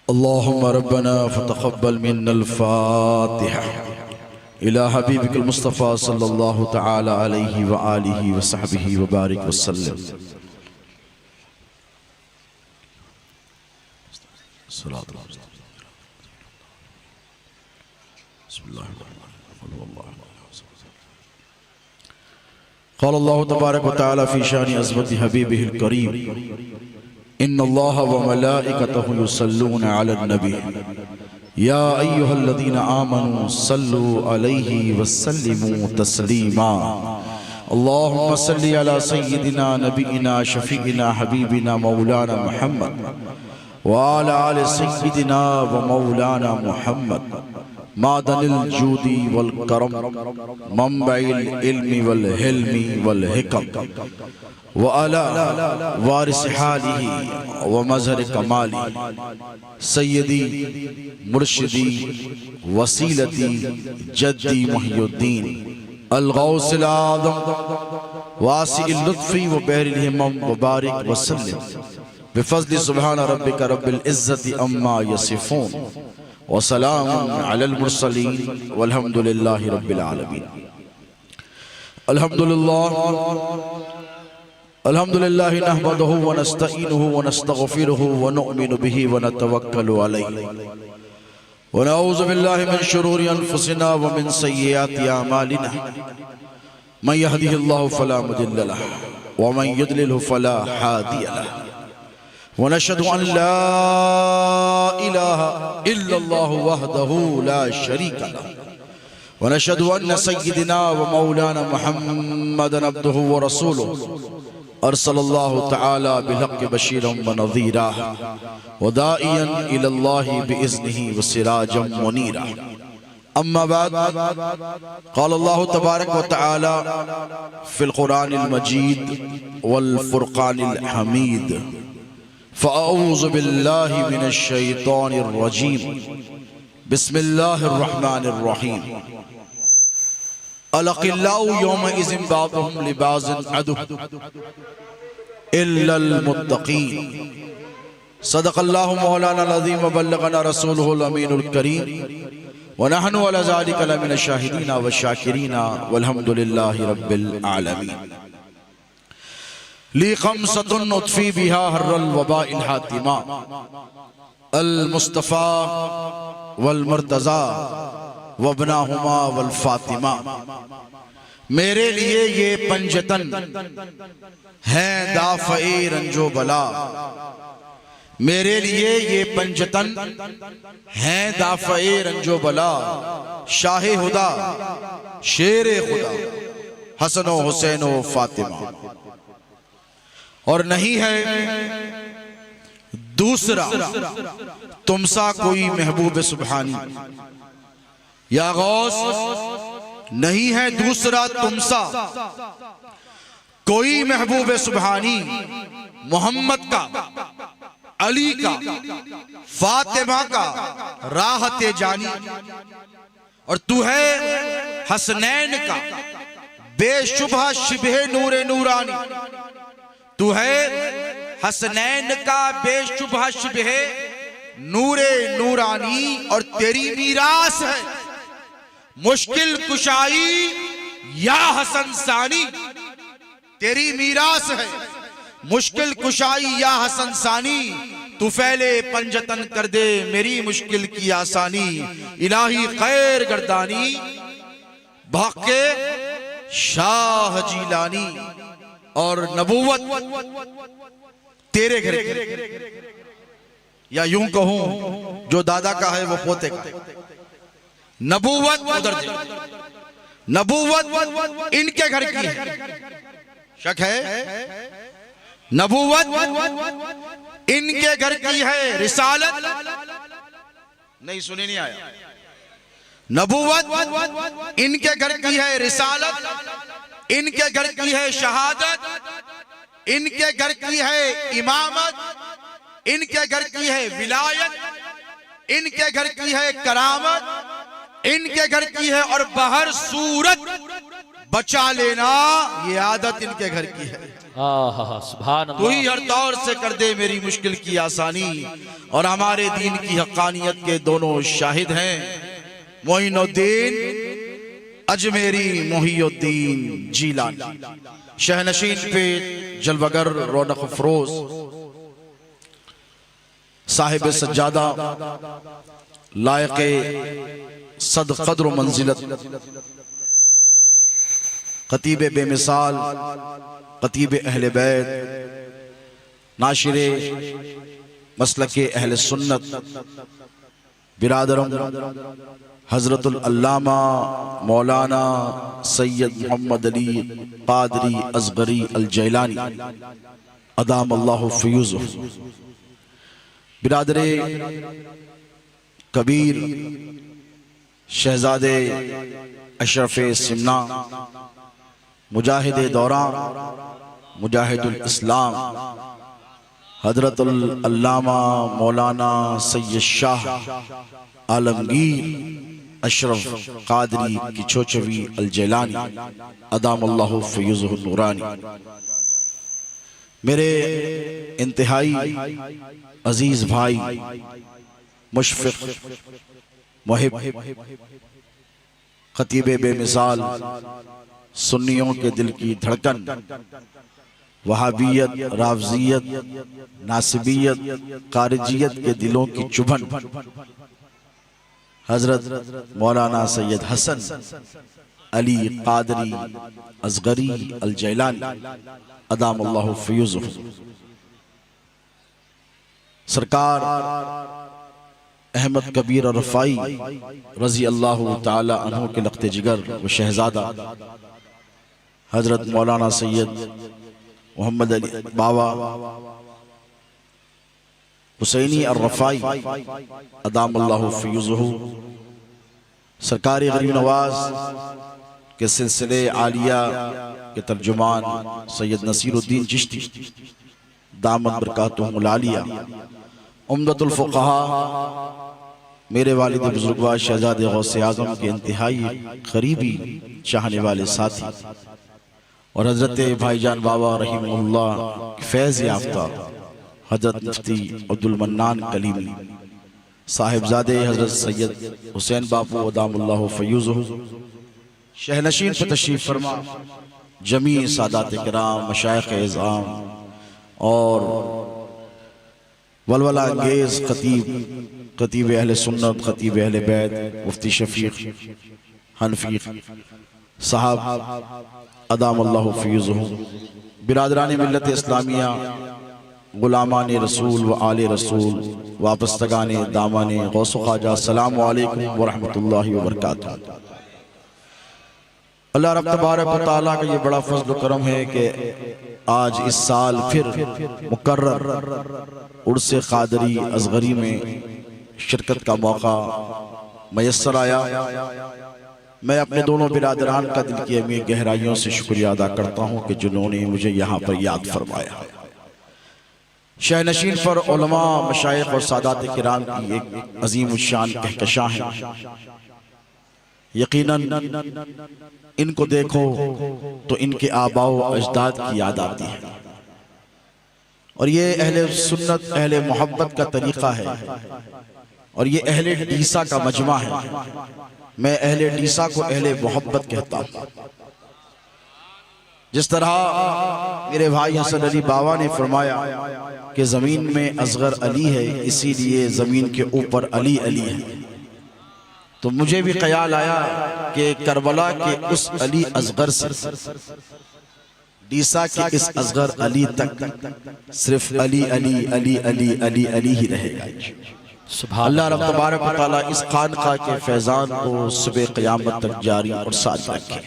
अल्लाहुम्मा रब्बना फतक़ब्बल मिन्नल फ़ातिहा इला हबीबिकल मुस्तफ़ा सल्लल्लाहु तआला अलैहि व आलिहि व सहबिहि व बारिक वसल्लम। क़ाल अल्लाहु तबारक व तआला फ़ी शानि अज़मति हबीबिहिल करीम इन्नल्लाह व मलाइकतहु युसल्लूना अलन नबी या अय्युहल्लज़ीना आमनू सल्लू अलैहि वसल्लिमू तस्लीमा। अल्लाहुम्मा सल्लि अला सय्यिदिना नबीना शफ़ीइना हबीबिना मौलाना मुहम्मद व अला आलि सय्यिदिना व मौलाना मुहम्मद मादनिल जूदी वल करम मंबइल इल्मी वल हिल्मी वल हिकम व अला वारिस हालिही व मज़हर कमाली सय्यदी मुर्शिदी वसीलती जद्दी मुहियुद्दीन अल-गौसिल आज़म वासिइल लुत्फ़ी व बहरिल हिम्म व बारिक वसल्लिम बिफ़ज़्लि सुब्हान रब्बिका रब्बिल इज़्ज़ति अम्मा यसिफ़ून व सलामुन अलल मुरसलीन वल्हम्दुलिल्लाहि रब्बिल आलमीन। अल्हम्दुलिल्लाह नहमदुहु व नस्तईनुहु व नस्तगफिरुहु व नु'मिनु बिही व नतवक्कलु अलैहि व नऊज़ु बिल्लाहि मिन शुरूरि अनफुसिना व मिन सय्यिआति अमालिना मन यहदिहिल्लाहु फला मुदिल्ल लहु व मन युद्लिलहु फला हादिय लहु व नशहदु अन ला इलाहा इल्लल्लाहु वहदहु ला शरीका लहु व नशहदु अन्न सय्यिदिना व मौलाना मुहम्मदन अब्दुहु व रसूलुहु अरसलल्लाहु तआला बिल-हक़्क़ि बशीरन व नज़ीरा व दाइयन इलल्लाहि बिइज़्निहि व सिराजम मुनीरा। अम्मा बाद क़ाल अल्लाहु तबारक व तआला फ़िल क़ुरानिल मजीद वल फ़ुरक़ानिल हमीद फ़अऊज़ु बिल्लाहि मिनश शैतानिर रजीम बिस्मिल्लाहिर रहमानिर रहीम। अलक़िल्लाउ यौमइज़िन बाज़ुहुम लिबाज़िन अदु इल्लल मुत्तक़ीन। सदक़ल्लाहु मौलानाल अज़ीम व बल्लग़ना रसूलुहुल अमीनुल करीम व नहनु अला ज़ालिका लमिन शाहिदीन व शाकिरीन वल्हम्दुलिल्लाहि रब्बिल आलमीन। ली ख़म्सतुन उत्फ़ी बिहा हर्रल वबाइल हातिमा अल मुस्तफ़ा वल मुर्तज़ा वबनाहुमा वल फातिमा। मेरे लिए ये पंजतन हैं दाफ़ए रंजो बला, मेरे लिए ये पंजतन हैं दाफ़ए रंजो बला। शाहे हुदा शेरे खुदा हसन व हुसैन व फातिमा। और नहीं है दूसरा तुमसा कोई महबूब सुब्हानी, या गौस नहीं है दूसरा तुमसा कोई महबूब सुब्हानी। मोहम्मद का, अली का, फातिमा का राहते जानी। और तू है हसनैन का बेशुबह शिबहे नूरे नूरानी। तू है हसनैन का बेशुबह शिबहे नूरे नूरानी। और तेरी मीरास है मुश्किल कुशाई या हसन सानी। तेरी मीरास है मुश्किल कुशाई या हसन सानी। तू फैले पंजतन कर दे मेरी मुश्किल की आसानी। इलाही खैर गर्दानी भाके शाह जीलानी। और नबूवत तेरे घर की, या यूं कहूं जो दादा का है वो पोते का। नबूवत उधर दे, नबूवत इनके घर की है, शक है। नबूवत इनके घर की है, रिसालत नहीं सुनी नहीं आया। नबूवत इनके घर की है, रिसालत इनके घर की है, शहादत इनके घर की है, इमामत इनके घर की है, विलायत इनके घर की है, करामत इनके घर की है। और बहर सूरत बचा लेना ये आदत इनके घर की है। सुभान अल्लाह। तू ही हर दौर से कर दे मेरी मुश्किल की आसानी। और हमारे दीन की हक्कानियत के दोनों शाहिद हैं, मोइनुद्दीन अजमेरी, मोहिउद्दीन जीलानी। शहनशीन पे जलवगर रौनक फरोज, साहिब सज्जादा, लायके सद कद्र मंजिलत, खतीब बेमिसाल, खतीब अहले बैत, नाशिरे मसलके अहले सुन्नत, बिरादरम हजरतुल अल्लामा मौलाना सैयद मोहम्मद अली कादरी असगरी अल जैलानी अदाम अल्लाहु फ़यूज़ुहु, बिरादरे कबीर शहजादे अशरफ़े सिमना, मुजाहिदे दौरान, मुजाहिदुल इस्लाम, हजरतुल अल्लामा मौलाना सैयद शाह आलमगीर अशरफ कादरी की चोचवी अल जैलानी अदाम अल्लाहु फ़यूज़ुहु नूरानी। मेरे इंतहाई अजीज भाई, मुशफ़िक़, मुहिब, खतीब बेमिसाल, सुन्नियों के दिल की धड़कन, वहाबियत, रावजियत, नासिबियत, खारिजियत के दिलों की चुभन, हजरत मौलाना सैयद हसन अली कादरी असगरी अल जैलानी अदाम अल्लाहु फ़यूज़ुहु। सरकार अहमद कबीर और रफ़ाई रज़ी अल्लाह ताला अन्हु के लख्ते जिगर व शहजादा हजरत मौलाना सैयद मोहम्मद अली बावा हुसैनी और रफ़ाई अदाम अल्लाहु फ़यूज़ुहु, सरकारी गरीब नवाज के सिलसिले आलिया के तर्जुमान सैयद नसीरुद्दीन चिश्ती दामत बरकातुहुल आलिया, उम्दतुल फ़ुक़हा, मेरे वालिद बुजुर्गवार शहजादे गौसे आज़म के इंतहाई करीबी चाहने वाले साथी और हजरत भाईजान बाबा रहीमुल्लाह फैज़ याफ्ता हजरत मुफ्ती अब्दुल मन्नान कलीमी साहिबजादे हजरत सैयद हुसैन बापू अदामुल्लाहु फ़यूज़ुहु, शहनशीन पर तशरीफ़ फरमा जमी सादात किराम, मशाइख़ इज़ाम और वलवला अंगेज़ खतीब, खतीब अहले सुन्नत, खतीब अहले बैत, मुफ्ती शफ़ीक़ हनफ़ी साहब अदाम अल्लाहु फ़यूज़ुहु, बिरादरान मिल्लत इस्लामिया, गुलामान रसूल व आले रसूल, वाबस्तगाने दामाने गौस ख्वाजा, अस्सलामु अलैकुम व रहमतुल्लाहि व बरकातुहू। अल्लाह रब तबारक व तआला का ये बड़ा फज़्ल व करम है कि आज इस साल फिर मुकर्रर उर्स क़ादरी असगरी में शिरकत का मौका मयस्सर आया। मैं अपने दोनों बिरादरान का दिल की अमीर गहराइयों से शुक्रिया अदा करता हूँ कि जिन्होंने मुझे यहाँ पर याद फरमाया। शहनशीन पर उलमा, मशाइख़ और सादात किराम की एक अजीम शान कहकशां है। यकीनन इनको देखो तो इनके आबाओ अजदाद की याद आती है और ये अहले सुन्नत, अहले मोहब्बत का तरीक़ा है और ये अहले डीसा का मजमा है। मैं अहले डीसा को अहले मोहब्बत कहता हूँ। जिस तरह मेरे भाई हसन अली बावा ने फरमाया कि ज़मीन में असगर अली है, इसीलिए ज़मीन के ऊपर अली अली है, तो मुझे भी ख्याल आया कि करबला के उस अली असगर से डीसा के इस असगर अली तक सिर्फ अली अली अली अली अली अली ही रहेगा। अल्लाह रब तबारक व तआला इस खानका के फैज़ान को सुबह क़यामत तक जारी और सारी रखे।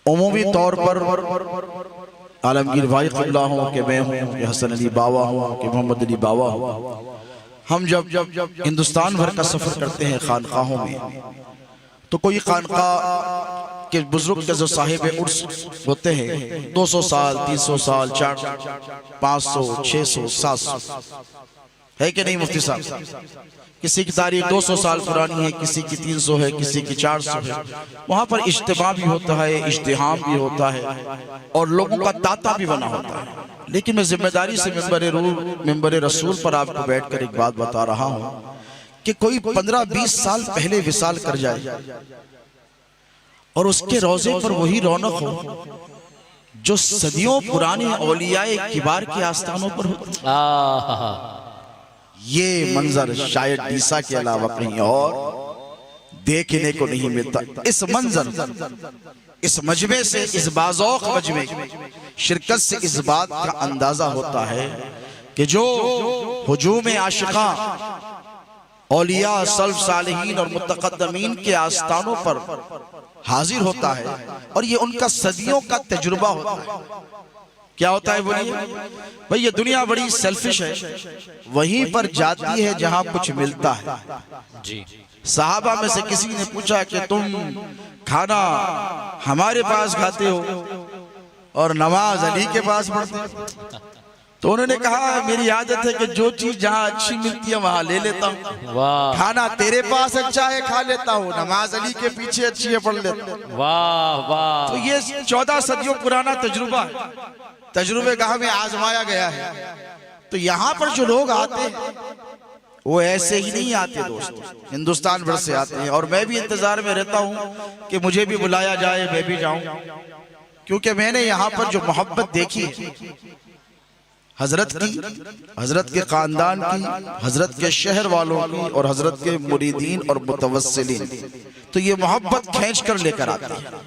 उमूमी तौर पर आलमगीर भाई क़िबला हों कि मैं हूँ, कि हसन अली बावा हों, कि मोहम्मद अली बावा हों, हम जब हिंदुस्तान भर का सफ़र करते हैं खानकाहों में, तो कोई खानका के बुजुर्ग के जो साहिब उर्स होते हैं 200 साल, 300 साल, 400, 500, 600, 700, है कि नहीं मुफ्ती साहब? किसी की तारीख 200 साल पुरानी है, किसी की 300 है, किसी की 400 है। वहां पर इज्तिमा भी होता है, इज्तिहाम भी होता है और लोगों का तांता भी बना होता है। लेकिन मैं जिम्मेदारी से मिंबर रसूल पर आपको बैठकर एक बात बता रहा हूं कि कोई 15-20 साल पहले विसाल कर जाए और उसके रोजे पर वही रौनक हो जो सदियों पुराने औलियाए किबार के आस्थानों पर होती। ये मंजर शायद डीसा के अलावा कहीं और देखने को नहीं मिलता। इस मंजर, इस मजमे से, इस बाज़ौक़ मजमे शिरकत से इस बात का अंदाजा होता है कि जो हुजूम आशिक़ा औलिया सल्फ़ सालिहीन और मुतक़द्दमीन के आस्थानों पर हाजिर होता है और ये उनका सदियों का तजुर्बा होता है। क्या होता है बोलिए भाई? ये दुनिया बड़ी सेल्फिश है, वहीं पर जाती है जहां कुछ मिलता है जी। सहाबा में से किसी ने पूछा कि तुम खाना हमारे पास खाते हो और नमाज अली के पास पढ़ते हो? तो उन्होंने कहा मेरी आदत है कि जो चीज जहां अच्छी मिलती है वहां ले लेता हूँ। खाना तेरे पास अच्छा है खा लेता हूँ, नमाज अली के पीछे अच्छी है पढ़ लेता हूँ। वाह वाह। तो ये 14 सदियों पुराना तजुर्बा है, तजुर्बे गाह में आजमाया गया है। तो यहाँ पर जो लोग आते हैं वो ऐसे ही नहीं आते दोस्त, हिंदुस्तान भर से आते हैं। और मैं भी इंतजार में रहता हूँ कि मुझे भी बुलाया जाए, मैं भी जाऊं, क्योंकि मैंने यहाँ पर जो मोहब्बत देखी है हजरत की, हजरत के खानदान की, हजरत के शहर वालों की और हजरत के मुरीदीन और मुतवस्सिलीन, तो ये मोहब्बत खींच कर लेकर आते हैं।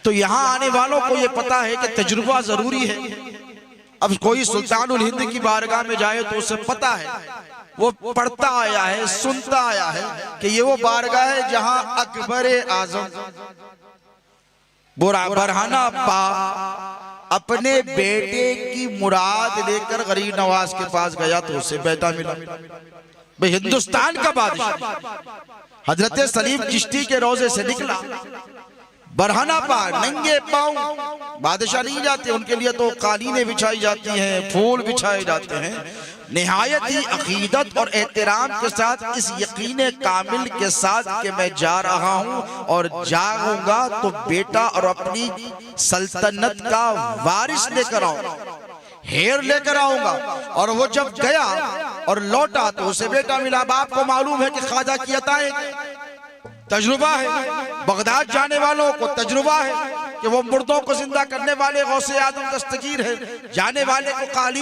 तो यहाँ आने वालों को ये पता है कि तजुर्बा जरूरी है। अब कोई सुल्तानुल हिंद की बारगाह में जाए तो उसे पता है, वो पढ़ता आया है, सुनता आया है कि ये वो बारगाह है जहां अकबर आजम बरहाना पा अपने बेटे की मुराद लेकर गरीब नवाज के पास गया तो उसे बेटा मिला। भाई हिंदुस्तान का बादशाह हजरत सलीम चिश्ती के रोजे से निकला, बरहाना पा नंगे पांव, बादशाह नहीं जाते, उनके लिए तो कालीनें बिछाई जाती हैं, फूल बिछाए जाते हैं। निहायत ही अकीदत और एहतराम के साथ, इस यकीन कामिल के साथ कि मैं जा रहा हूं और जाऊंगा तो बेटा और अपनी सल्तनत का वारिस लेकर आऊंगा, हेर लेकर आऊंगा। और वो जब गया और लौटा तो उसे बेटा मिला। बाप को मालूम है कि ख्वाजा की अताएं तजुर्बा है, बगदाद जाने वालों को तजुर्बा है कि वो मुर्दों को जिंदा करने वाले गौसे आदम दस्तगीर है, जाने वाले को काली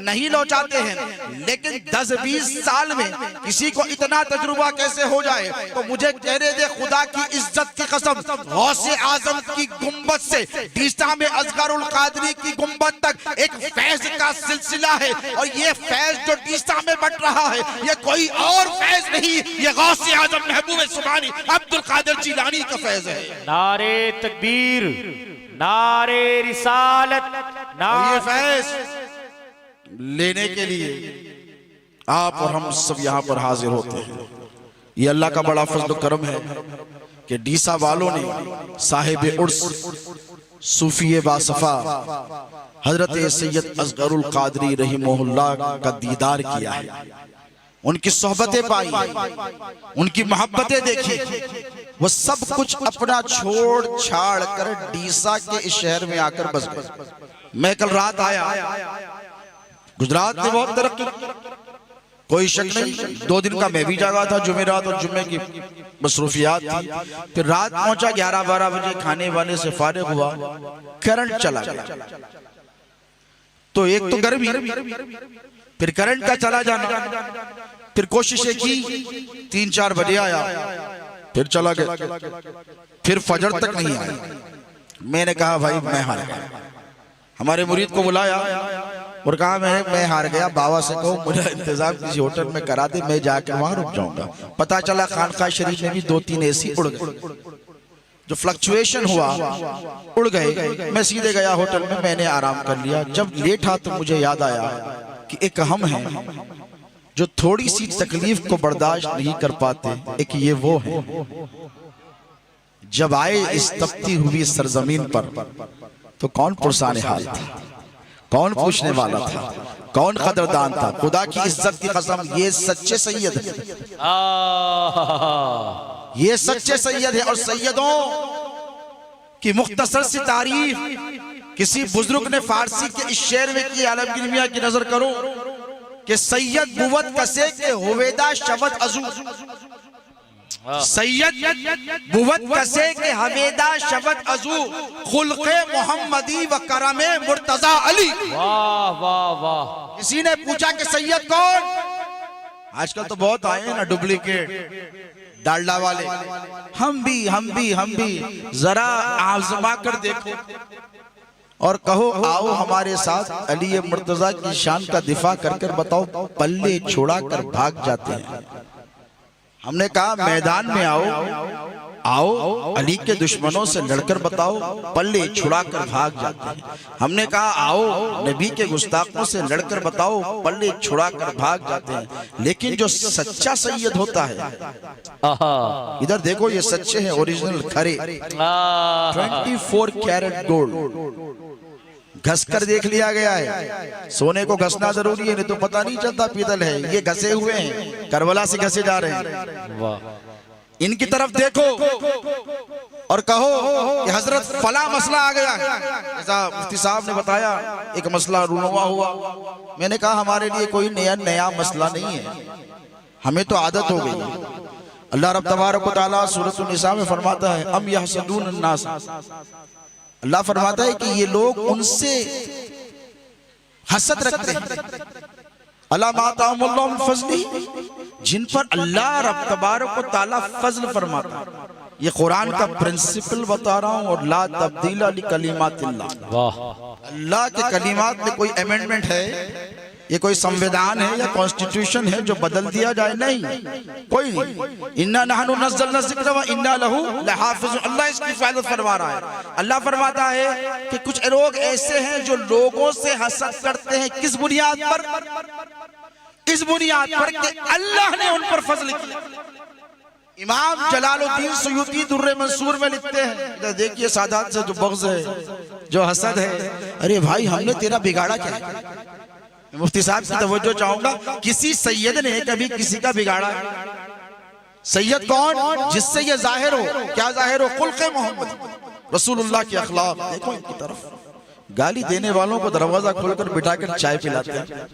नहीं लौटाते हैं। लेकिन 10-20 साल में किसी को इतना तजुर्बा कैसे हो जाए? तो मुझे कहने दे खुदा की इज्जत की कसम, गौसे आजम की गुंबद से डीसा में असगरुल कादरी की गुंबद तक एक फैज का सिलसिला है। और ये फैज जो डीसा में बट रहा है ये कोई और फैज नहीं, ये गौसे आजम महबूब सुभानी अब्दुल कादिर जिलानी का फैज है। नारे तकबीर, नारे रिसालत, ये फैज लेने के लिए आप और हम सब यहाँ पर हाजिर होते हैं। ये अल्लाह का बड़ा फजल करम है कि डीसा वालों ने साहिब उर्स सूफी बासफा हजरत सैयद असगरुल कादरी रहीमहुल्लाह का दीदार किया है, उनकी सोहबतें पाई, उनकी मोहब्बतें देखी। वो सब कुछ अपना छोड़ छाड़ कर डीसा के इस शहर में आकर बस गए। मैं कल रात आया, गुजरात ने बहुत तरक्की, कोई शक नहीं। 2 दिन का मैं भी जागा था, जुमेरात और जुम्मे की मसरूफियात थी। फिर रात पहुंचा 11-12 बजे, खाने वाले से फारिग हुआ, करंट चला गया। तो एक तो गर्मी, फिर करंट का चला जाना, फिर कोशिशें की, 3-4 बजे आया, फिर चला गया, फिर फजर तक नहीं आया। मैंने कहा भाई मैं हार गया। हमारे मुरीद को बुलाया और कहा मैं हार गया, बाबा से कहो मुझे इंतजाम किसी होटल में करा दे, मैं जाकर वहां रुक जाऊंगा। पता चला खानका शरीफ में भी 2-3 एसी उड़ गए, जो फ्लक्चुएशन हुआ उड़ गए। मैं सीधे गया होटल में, मैंने आराम कर लिया। जब लेटा तो मुझे याद आया कि एक हम हैं जो थोड़ी सी तकलीफ को बर्दाश्त नहीं कर पाते, एक ये वो है। जब आए इस तपती हुई सरजमीन पर तो कौन पुरसाने हाल था, कौन पूछने वाला था, कौन कदरदान था? खुदा की इज्जत की कसम, ये सच्चे सैयद है, ये सच्चे सैयद है। और सैयदों की मुख्तसर सी तारीफ किसी बुजुर्ग ने फारसी के इस शेर में की, आलमगीर मियां की नजर करो कि सैयद बुवत कसे के होवेदा शबद अजू, सैयद बुवत कसे के हवेदा शबद अजू, खुल्क़े मोहम्मदी व करमे मुर्तजा अली। वाह वाह वाह। किसी ने पूछा कि सैयद कौन? आजकल तो बहुत आए हैं ना डुप्लीकेट डालडा वाले। हम भी जरा आजमा कर देखो और कहो आओ हमारे साथ, अली मुर्तजा की शान का दिफा कर कर बताओ, पल्ले छोड़ा कर भाग जाते हैं। हमने कहा मैदान में आओ अली के दुश्मनों से लड़कर बताओ, पल्ले छुड़ाकर भाग जाते हैं। हमने कहा आओ नबी के गुस्ताखों से लड़कर बताओ, पल्ले छुड़ाकर भाग जाते हैं। लेकिन जो सच्चा सैयद होता है, इधर देखो ये सच्चे हैं, ओरिजिनल खरे, 24 कैरेट गोल्ड घस कर देख लिया गया है। सोने को घसना जरूरी है, नहीं तो पता नहीं चलता पीतल है। ये घसे हुए हैं, करबला से घसे जा रहे हैं। वाह। इनकी तरफ देखो और कहो कि हजरत फला मसला आ गया। ऐसा मुफ्ती साहब ने बताया, एक मसला रूनुमा हुआ। मैंने कहा हमारे लिए कोई नया मसला नहीं है, हमें तो आदत हो गई। अल्लाह रब तबारक व तआला सूरत निसा में फरमाता है, अम यहसदून अन्नास, अल्लाह फरमाता है कि ये लोग उनसे हसद रखते हैं, अला मा तामुल्लाह मिन फज़ली, जिन पर अल्लाह रब तबारक व तआला फजल फरमाता है। ये कुरान का प्रिंसिपल बता रहा हूँ, और ला तब्दीला लिकलिमातिल्लाह। वाह। अल्लाह के कलिमात में कोई अमेंडमेंट है? ये कोई संविधान है या कॉन्स्टिट्यूशन है जो बदल दिया जाए? नहीं, कोई नहीं। इन्ना नहनु नज़्ज़लना ज़िक्र व इन्ना लहू लहाफ़िज़ून। अल्लाह इसकी हिफाज़त फरमा रहा है। अल्लाह फरमाता है कि कुछ लोग ऐसे हैं जो लोगों से हसद करते हैं। किस बुनियाद पर? इस बुनियाद पर कि अल्लाह ने उन पर फजल किया। इमाम जलालुद्दीन सुयूती दुर्रे मंसूर में लिखते हैं, देखिए सादात से जो बग़्ज़ है, जो हसद है, अरे भाई हमने तेरा बिगाड़ा क्या है? मुफ्ती साहब की तवज्जो चाहूंगा, किसी सैयद ने कभी किसी का बिगाड़ा? सैयद कौन? जिससे ये जाहिर हो, क्या जाहिर हो? खुल्क़े मोहम्मद, रसूलुल्लाह के अखलाक। देखो इनकी तरफ, गाली देने वालों को दरवाजा खोलकर बिठाकर चाय पिलाते हैं,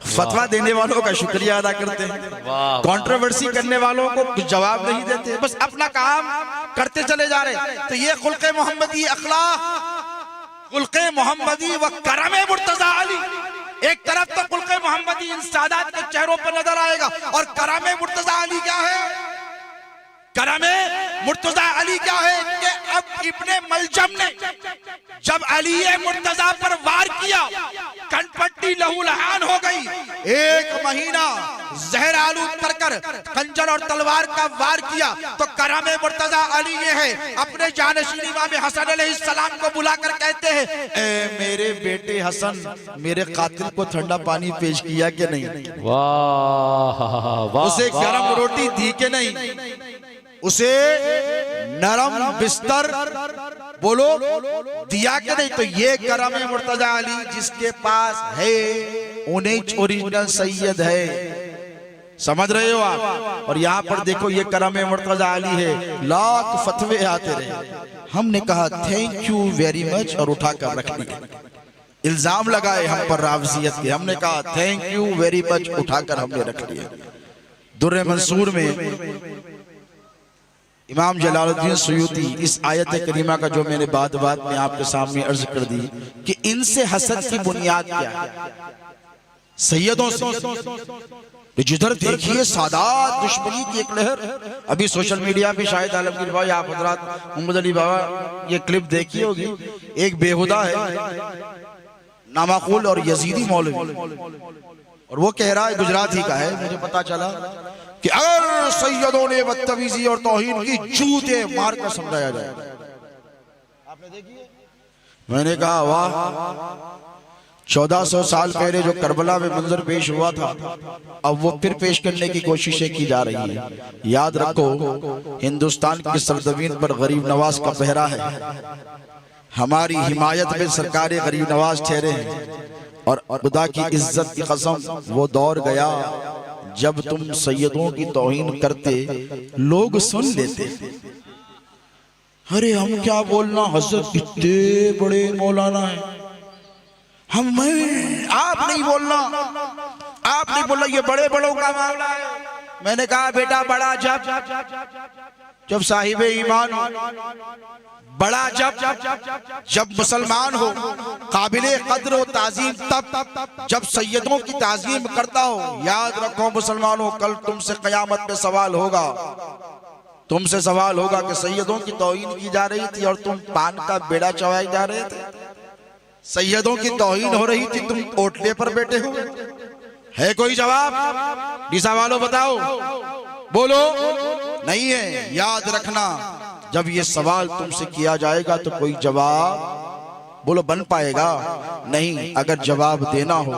फतवा देने वालों का शुक्रिया अदा करते हैं, कंट्रोवर्सी करने वालों को कुछ जवाब नहीं देते, बस अपना काम करते चले जा रहे। तो ये खुल्क़े मोहम्मदी अखलाक, खुल्क़े मोहम्मदी व करमे मुर्तज़ा अली। एक तरफ तो खुल्क़े मोहम्मदी इन सादात के चेहरों पर नजर आएगा, और करमे मुर्तज़ा अली क्या है? करमे मुर्तज़ा अली क्या है कि अब इब्ने मलजम ने जब अली मुर्तज़ा पर वार किया, कनपट्टी लहूलहान हो गई। 1 महीना जहर आलूद कर खंजर और तलवार का वार किया, तो करमे मुर्तज़ा अली ये है, अपने जानशीन इमाम हसन अलैहिस्सलाम को बुलाकर कहते हैं, ए मेरे बेटे हसन, मेरे कातिल को ठंडा पानी पेश किया कि नहीं? वाह वाह। उसे गरम रोटी दी के नहीं? उसे नरम बिस्तर बोलो दिया के नहीं? तो ये करमे मुर्तज़ा अली जिसके पास है, उन्हीं ओरिजिनल सैयद है। समझ रहे हो आप? और यहाँ पर देखो ये करमे मुर्तज़ा अली है। लाख फतवे आते रहे, हमने कहा थैंक यू वेरी मच और उठाकर रख दिया। इल्जाम लगाए हम पर रावजियत के, हमने कहा थैंक यू वेरी मच, उठाकर हमने रख दिया। दुर्रे मंसूर में इमाम जलालुद्दीन सुयूती इस आयत करीमा का जो मैंने बात में आपके सामने अर्ज कर दी कि इनसे हसद की बुनियाद क्या है? सैयदों से जिधर देखिए सादात दुश्मनी की एक लहर। अभी सोशल मीडिया पे शायद आलमगीर भाई आप हजरात मोहम्मद अली बाबा ये क्लिप देखी होगी। एक बेहुदा है नामाकुल और यजीदी मौलवी, और वो कह रहा है, गुजराती का है, मुझे पता चला कि अगर सैयदों ने बदतमीजी और तौहीन की जूते मार कर समझाया जाए। आपने देखी है? मैंने कहा वाह, 1400 साल पहले जो करबला में मंजर पेश हुआ था, अब वो फिर पेश करने की कोशिशें की जा रही है। याद रखो, हिंदुस्तान की सरजमीन पर गरीब नवाज का पहरा है। हमारी हिमायत में सरकार गरीब नवाज ठहरे हैं, और खुदा की इज्जत की कसम वो दौर गया जब तुम सैयदों की तौहीन करते लोग सुन लेते। अरे हम क्या बोलना, हजरत इतने बड़े मौलाना है, आप नहीं बोलना, आप नहीं बोलना, ये बड़े बड़ों का मामला है। मैंने कहा बेटा बड़ा जब साहिब ईमान हो, बड़ा जब मुसलमान हो, काबिले कद्र हो, ताजीम तब जब सैयदों की ताजीम करता हो। याद रखो मुसलमानों, कल तुमसे कयामत में सवाल होगा, तुमसे सवाल होगा कि सैयदों की तौहीन की जा रही थी और तुम पान का बेड़ा चबाए जा रहे थे। सैयदों की तौहीन हो रही थी, तुम ओटले पर बैठे हुए। है कोई जवाब? ये सवालों बताओ, बोलो। नहीं है। याद रखना, जब ये सवाल तुमसे किया जाएगा तो कोई जवाब बोलो बन पाएगा नहीं। अगर जवाब देना हो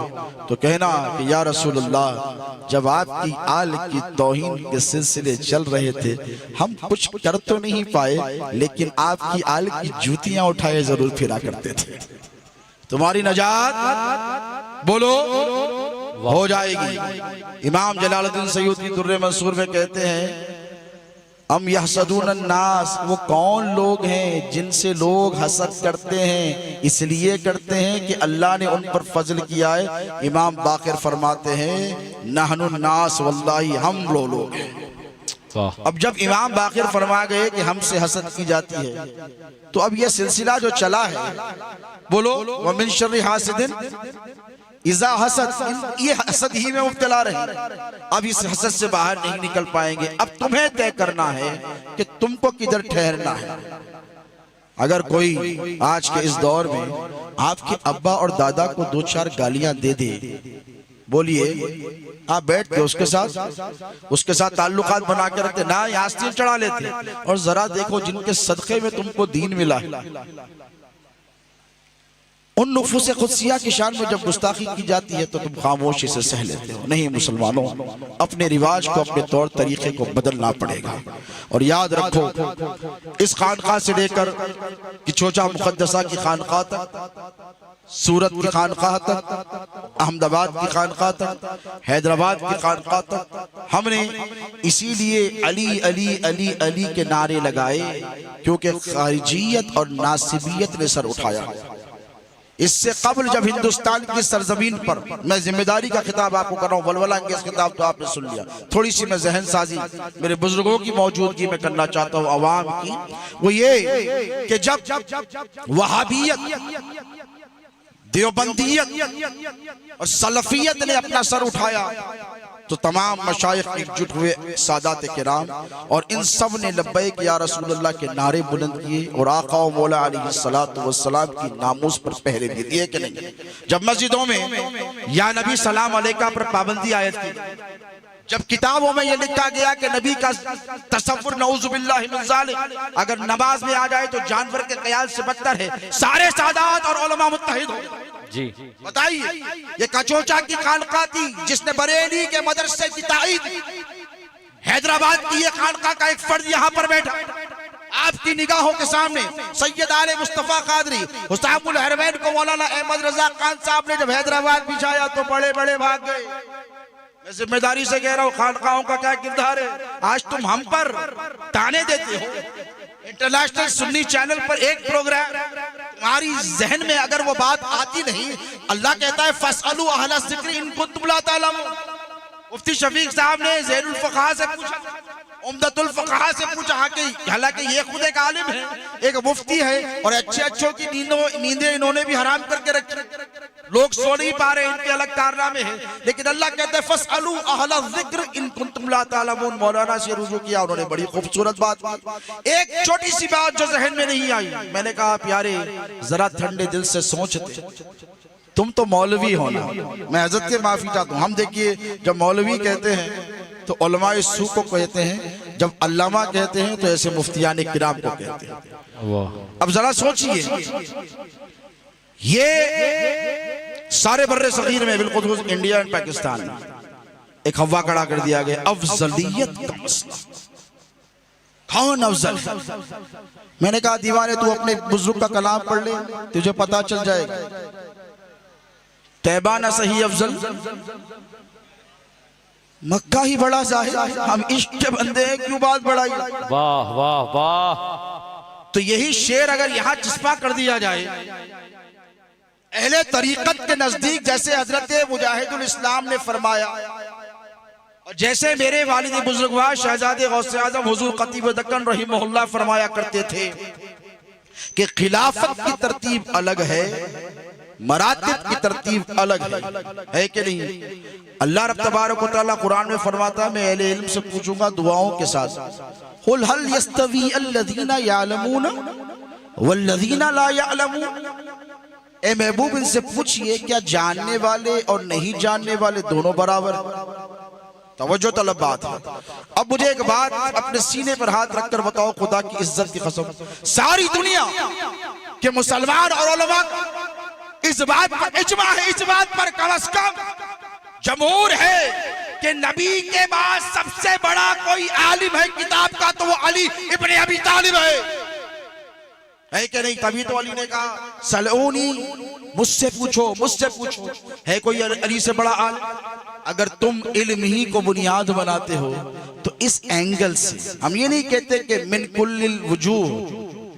तो कहना कि या रसूल अल्लाह, जब आपकी आल की तौहीन के सिलसिले चल रहे थे हम कुछ कर तो नहीं पाए, लेकिन आपकी आल की जूतियां उठाए जरूर फिरा करते थे। तुम्हारी नजात बोलो हो जाएगी। इमाम जलालुद्दीन सयूती दुर्रे मंसूर में कहते हैं, हम यहसदून अन्नास, वो कौन लोग हैं जिनसे लोग हसद करते हैं, इसलिए करते हैं कि अल्लाह ने उन पर फजल किया है। इमाम बाकिर फरमाते हैं, नहनुन नास वल्लाही, हम लोग हैं। अब जब इमाम बाकिर फरमा गए कि हमसे हसद की जाती है, तो अब यह सिलसिला जो चला है, बोलो व मिन शर्रि हासिदिन इज़ा हसद, ये हसद ही में मुब्तला रहे। अब इस हसद से बाहर नहीं निकल पाएंगे। अब तुम्हें तय करना है कि तुमको किधर ठहरना है। अगर कोई आज के इस दौर में आपके अब्बा और दादा को 2-4 गालियां दे दे, बोलिए आप बैठ के उसके साथ ताल्लुकात बना के रखते ना, यास्तीन चढ़ा लेते। और जरा देखो जिनके सदक़े में तुमको दीन मिला है, उन नुफूस खुदसिया की शान में जब गुस्ताखी की जाती है तो तुम खामोशी से सह लेते हो। नहीं मुसलमानों, अपने रिवाज को, अपने तौर तरीके को बदलना पड़ेगा। और याद रखो, इस खानका से लेकर कि छोचा मुकद्दसा की खानका तक, सूरत की खानका तक, अहमदाबाद की खानका तक, हैदराबाद की खानका तक, हमने इसीलिए अली अली अली अली के नारे लगाए क्योंकि खारिजियत और नासिबियत ने सर उठाया। इससे कबल जब हिंदुस्तान की सरजमीन पर, मैं जिम्मेदारी का खिताब आपको कर रहा हूँ, वलवला अंगेज खिताब तो आपने सुन लिया, थोड़ी सी मैं जहन साजी मेरे बुजुर्गों की मौजूदगी में करना चाहता हूँ अवाम की। वो ये कि जब वहाबियत, देवबंदियत और सलफियत ने अपना सर उठाया तो तमाम मशाइख एकजुट हुए, सादात किराम, और इन सब ने लब्बैक या रसूलुल्लाह के नारे बुलंद किए और आका व मौला अलैहिस्सलातु वस्सलाम की नामूस पर पहरे भी दिए कि नहीं। जब मस्जिदों में या नबी सलाम अलैका पर पाबंदी आयत की, जब किताबों में यह लिखा गया कि नबी का तसव्वुर नऊजुबिल्लाहि मिन ज़ालिक अगर नमाज में आ जाए तो जानवर के ख्याल से बदतर है, सारे सादात और उलमा मुत्तहिद हो जी। बताइए, ये कचोचा की खानका थी जिसने बरेली के मदरसे की ताईद, हैदराबाद की ये खानका का एक फर्द यहाँ पर बैठा आपकी निगाहों के सामने, सैयद आले मुस्तफा कादरी हुस्तामुल हरमैन को मौलाना अहमद रजा खान साहब ने जब हैदराबाद बिछाया तो बड़े बड़े भाग गए। मैं जिम्मेदारी से कह रहा हूँ, खानकाओं का क्या किरदार है। आज तुम हम पर ताने देते हो। इंटरनेशनल सुन्नी चैनल पर एक प्रोग्राम, तुम्हारी जहन में अगर वो बात आती नहीं, अल्लाह कहता है फसअलू अहला ज़िक्र इन कुंतुम ला तालमून। मुफ्ती शफीक साहब ने ज़ैनुल फ़क़हा से पूछा, उम्दतुल फ़क़हा से पूछा, हालांकि ये खुद एक आलिम है, एक मुफ्ती है, और अच्छे अच्छों की नींदें इन्होंने भी हराम करके रखी, लोग सो नहीं पा रहे, इनके अलग कारनामे हैं। लेकिन अल्लाह कहता है फसअलू अहला ज़िक्र इन कुंतुम ला तालमून। मौलाना से रुजू किया, उन्होंने बड़ी खूबसूरत बात की। एक छोटी सी बात जो जहन में नहीं आई, मैंने कहा प्यारे जरा ठंडे दिल से सोचते, तुम तो मौलवी हो ना, मैं हज़रत के माफी चाहता हूँ। हम देखिए, जब मौलवी कहते हैं तो उलमाए सू को कहते हैं, जब अल्लामा कहते हैं तो ऐसे मुफ्तियान किराम को कहते हैं। अब जरा सोचिए, ये सारे बर्रे सगीर में, बिल्कुल इंडिया एंड पाकिस्तान में एक हवा खड़ा कर दिया गया, अफजलियत का मसला, कौन अफजल है। मैंने कहा दीवाने तू अपने बुजुर्ग का कलाम पढ़ ले, तुझे पता चल जाएगा। तैबा न सही अफजल, मक्का ही बड़ा जाहिर, हम इश्क के बंदे हैं, क्यों बात बढ़ाई। वाह वाह वाह। तो यही शेर अगर यहां चिस्पा कर दिया जाए अहले तरीकत के नजदीक, जैसे हजरत मुजाहिदुल इस्लाम ने फरमाया और जैसे मेरे वालिद बुजुर्गवार शहजादे गौसे आजम हुजूर खतीब दक्कन रहिमहुल्लाह फरमाया करते थे कि खिलाफत की तरतीब अलग है, मरातिब की तरतीब अलग है कि नहीं। अल्लाह रब तबारक व तआला कुरान में फरमाता है, मैं अहले इल्म से पूछूंगा दुआओं के साथ, कुल हल यस्तवी अल्लज़ीना यअलमून वल्लज़ीना ला यअलमून। ए महबूब इनसे पूछिए क्या जानने वाले और नहीं जानने वाले दोनों बराबर। तवज्जो तलब बात है। अब मुझे एक बात अपने सीने पर हाथ रखकर बताओ, खुदा की इज्जत की कसम, सारी दुनिया के मुसलमान और उलमा इस बात पर इजमा है, इस बात पर कम से कम जमहूर है कि नबी के बाद सबसे बड़ा कोई आलिम है किताब का तो वो अली इब्ने अबी तालिब है कि नहीं। तभी तो अली ने कहा सलऊनी, मुझसे पूछो, मुझसे पूछो, है कोई अली से बड़ा आलिम। अगर तुम इल्म ही को बुनियाद बनाते हो तो इस एंगल से हम ये नहीं कहते कि मिन कुल्लिल वजूह,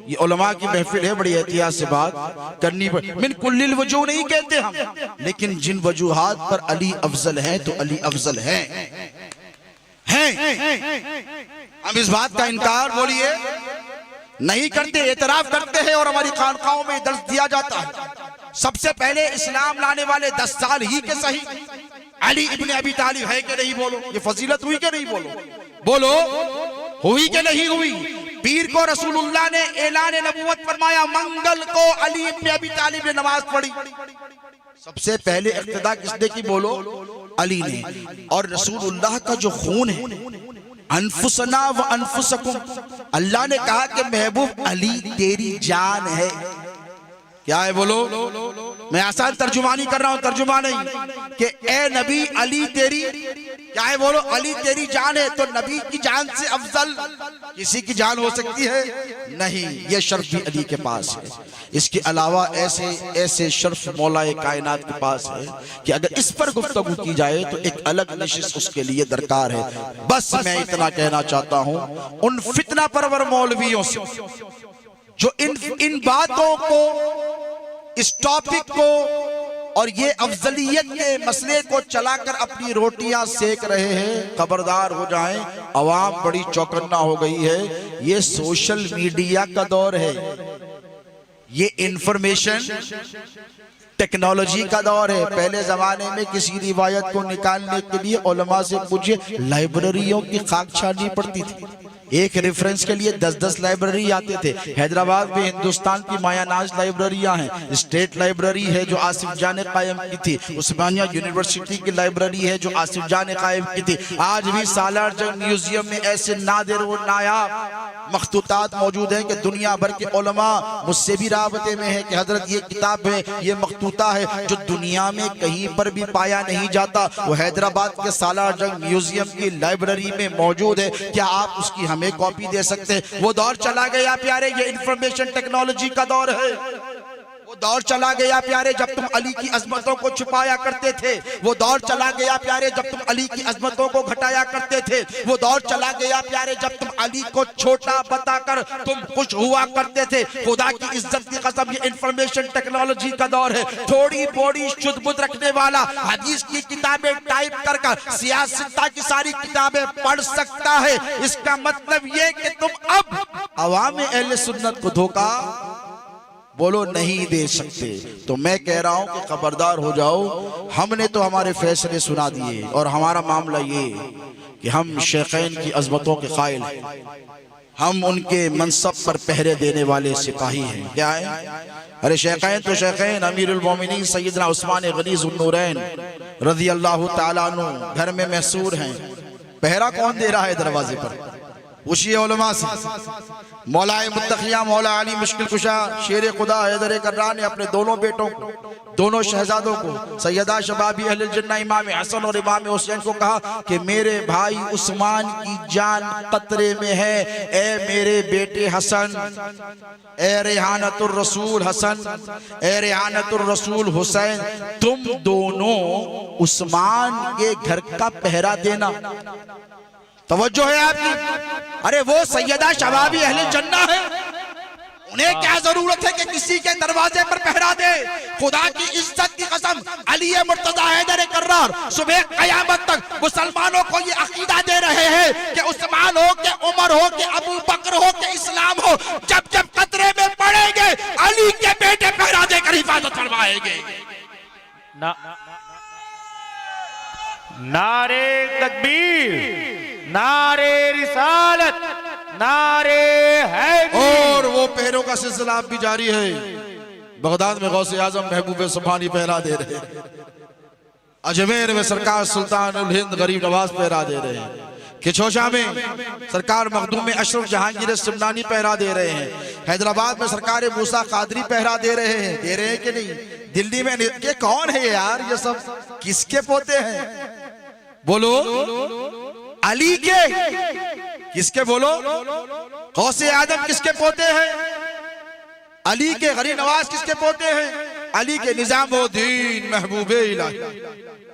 ये उलमा की महफिल है, बड़ी एहतियात से बात करनी पड़े, मिन कुल्लिल वजूह नहीं कहते हम, लेकिन जिन वजूहात पर अली अफजल है तो अली अफजल है। हम इस बात का इनकार बोलिए नहीं करते, एतराफ करते हैं और हमारी खानकाहों में दर्ज दिया जाता है। सबसे पहले इस्लाम लाने वाले 10 साल ही के सही अली इब्ने अबी तालिब है कि नहीं, बोलो। ये फजीलत हुई कि नहीं, बोलो बोलो, हुई कि नहीं हुई। पीर को रसूलुल्लाह ने ऐलान नबूवत फरमाया, मंगल को अली इब्ने अबी तालिब ने नमाज पढ़ी। सबसे पहले इक्तिदा किसने की, बोलो, अली ने। और रसूलुल्लाह का जो खून है, अनफुसना व अनफुसकुम, अल्लाह ने कहा कि महबूब अली तेरी जान है। क्या है, बोलो। मैं आसान तर्जुमानी कर रहा हूं, तर्जुमा नहीं, कि ए नबी अली तेरी क्या है, बोलो, अली तेरी जान है। तो नबी की जान से अफजल किसी की जान हो सकती है? नहीं, ये शर्फ भी अली के पास है। इसके अलावा ऐसे ऐसे शर्फ मौलाए कायनात के पास है कि अगर इस पर गुफ्तगू की जाए तो एक अलग नशिस्त उसके लिए दरकार है। बस मैं इतना कहना चाहता हूं उन फितना परवर मौलवियों से जो इन बातों को, इस टॉपिक को और ये अफजलियत के मसले को चलाकर अपनी रोटियां सेक रहे हैं, खबरदार हो जाएं। अवाम बड़ी चौकन्ना हो गई है। ये सोशल मीडिया का दौर है, ये इंफॉर्मेशन टेक्नोलॉजी का दौर है। पहले जमाने में किसी रिवायत को निकालने के लिए उलमा से पूछे लाइब्रेरियों की खाक छाननी पड़ती थी। एक रेफरेंस के लिए 10-10 लाइब्रेरी आते थे। हैदराबाद में हिंदुस्तान की मायानाज लाइब्रेरियां हैं। स्टेट लाइब्रेरी है जो आसिफ जान ने कायम की थी। उस्मानिया यूनिवर्सिटी की लाइब्रेरी है जो आसिफ जान ने कायम की थी। आज भी सालार जंग म्यूजियम में ऐसे नादिर और नायाब मखतूतात मौजूद हैं कि दुनिया भर के उलमा मुझसे भी राबते में है कि हजरत ये किताब है, ये मखतूता है जो दुनिया में कहीं पर भी पाया नहीं जाता, वो हैदराबाद के सालार जंग म्यूजियम की लाइब्रेरी में मौजूद है। क्या आप उसकी हमें कॉपी दे सकते हैं? वो दौर चला गया प्यारे, ये इंफॉर्मेशन टेक्नोलॉजी का दौर है। वो दौर चला गया प्यारे जब तुम अली की अजमतों को छुपाया करते थे। वो दौर चला गया प्यारे जब तुम अली की अजमतों को घटाया करते थे। वो दौर चला गया प्यारे जब तुम अली को छोटा बताकर तुम खुश हुआ करते थे। खुदा की इज्जत की कसम, ये इंफॉर्मेशन टेक्नोलॉजी का दौर है। थोड़ी बोड़ी शुद्ध बुद्ध रखने वाला हदीस की किताबें टाइप कर सियासत की सारी किताबें पढ़ सकता है। इसका मतलब ये कि तुम अब अवाम अहले सुन्नत को धोखा, बोलो, नहीं दे सकते। तो मैं कह रहा हूं कि खबरदार हो जाओ। हमने तो हमारे फैसले सुना दिए और हमारा मामला ये कि हम शेखैन की अजमतों के कायल हैं, हम उनके मनसब पर पहरे देने वाले सिपाही हैं। क्या है? अरे शेखैन तो शेखैन, अमीरुल मोमिनीन सैयदना उस्मान गनी ज़ुन्नूरैन रज़ियल्लाहु ताला अन्हु घर में महसूर हैं। पहरा कौन दे रहा है दरवाजे पर? पूछिए उलमा से। मौलाए मुत्तकिया मौला अली मुश्किल कुशा शेर खुदा हैदर कर्रार ने अपने दोनों बेटों को, दोनों शहजादों को, सैयदा शबाबी अहले जन्नह इमाम हसन और इमाम हुसैन को कहा कि मेरे भाई उस्मान की जान खतरे में है। ए मेरे बेटे हसन, ए रेहानतुर रसूल हसन, ए रेहानतुर रसूल हुसैन, तुम दोनों उस्मान के घर का पहरा देना। तवज्जो है आपकी? अरे वो सैयदा शबाबी अहले जन्नह है, उन्हें क्या जरूरत है कि किसी के दरवाजे पर पहरा दे। खुदा की इज्जत की कसम, अली मुर्तजा हैदर कर्रार सुबह कयामत तक मुसलमानों को ये अकीदा दे रहे हैं कि उस्मान हो के उमर हो के अबू बकर हो के इस्लाम हो, जब जब खतरे में पड़ेंगे अली के बेटे पहरा देकर हिफाजत फरमाएंगे। नारे तकबीर, नारे रिसालत, नारे हैदरी। और वो पहरों का सिलसिला अब भी जारी है। बगदाद में गौसे आजम महबूब सुभानी पहरा दे रहे हैं, अजमेर में सरकार सुल्तान उल हिंद गरीब नवाज पहरा दे रहे हैं, किचोजा में सरकार मखदूम में अशरफ जहांगीर सिमनानी पहरा दे रहे हैं, हैदराबाद में सरकार मूसा कादरी पहरा दे रहे हैं कि नहीं? दिल्ली में ये कौन है यार? ये सब किसके पोते हैं? बोलो अली के। किसके? बोलो गौसे आजम किसके पोते हैं? अली के। गरीब नवाज किसके पोते हैं? अली के। निजामुद्दीन महबूबे इलाही,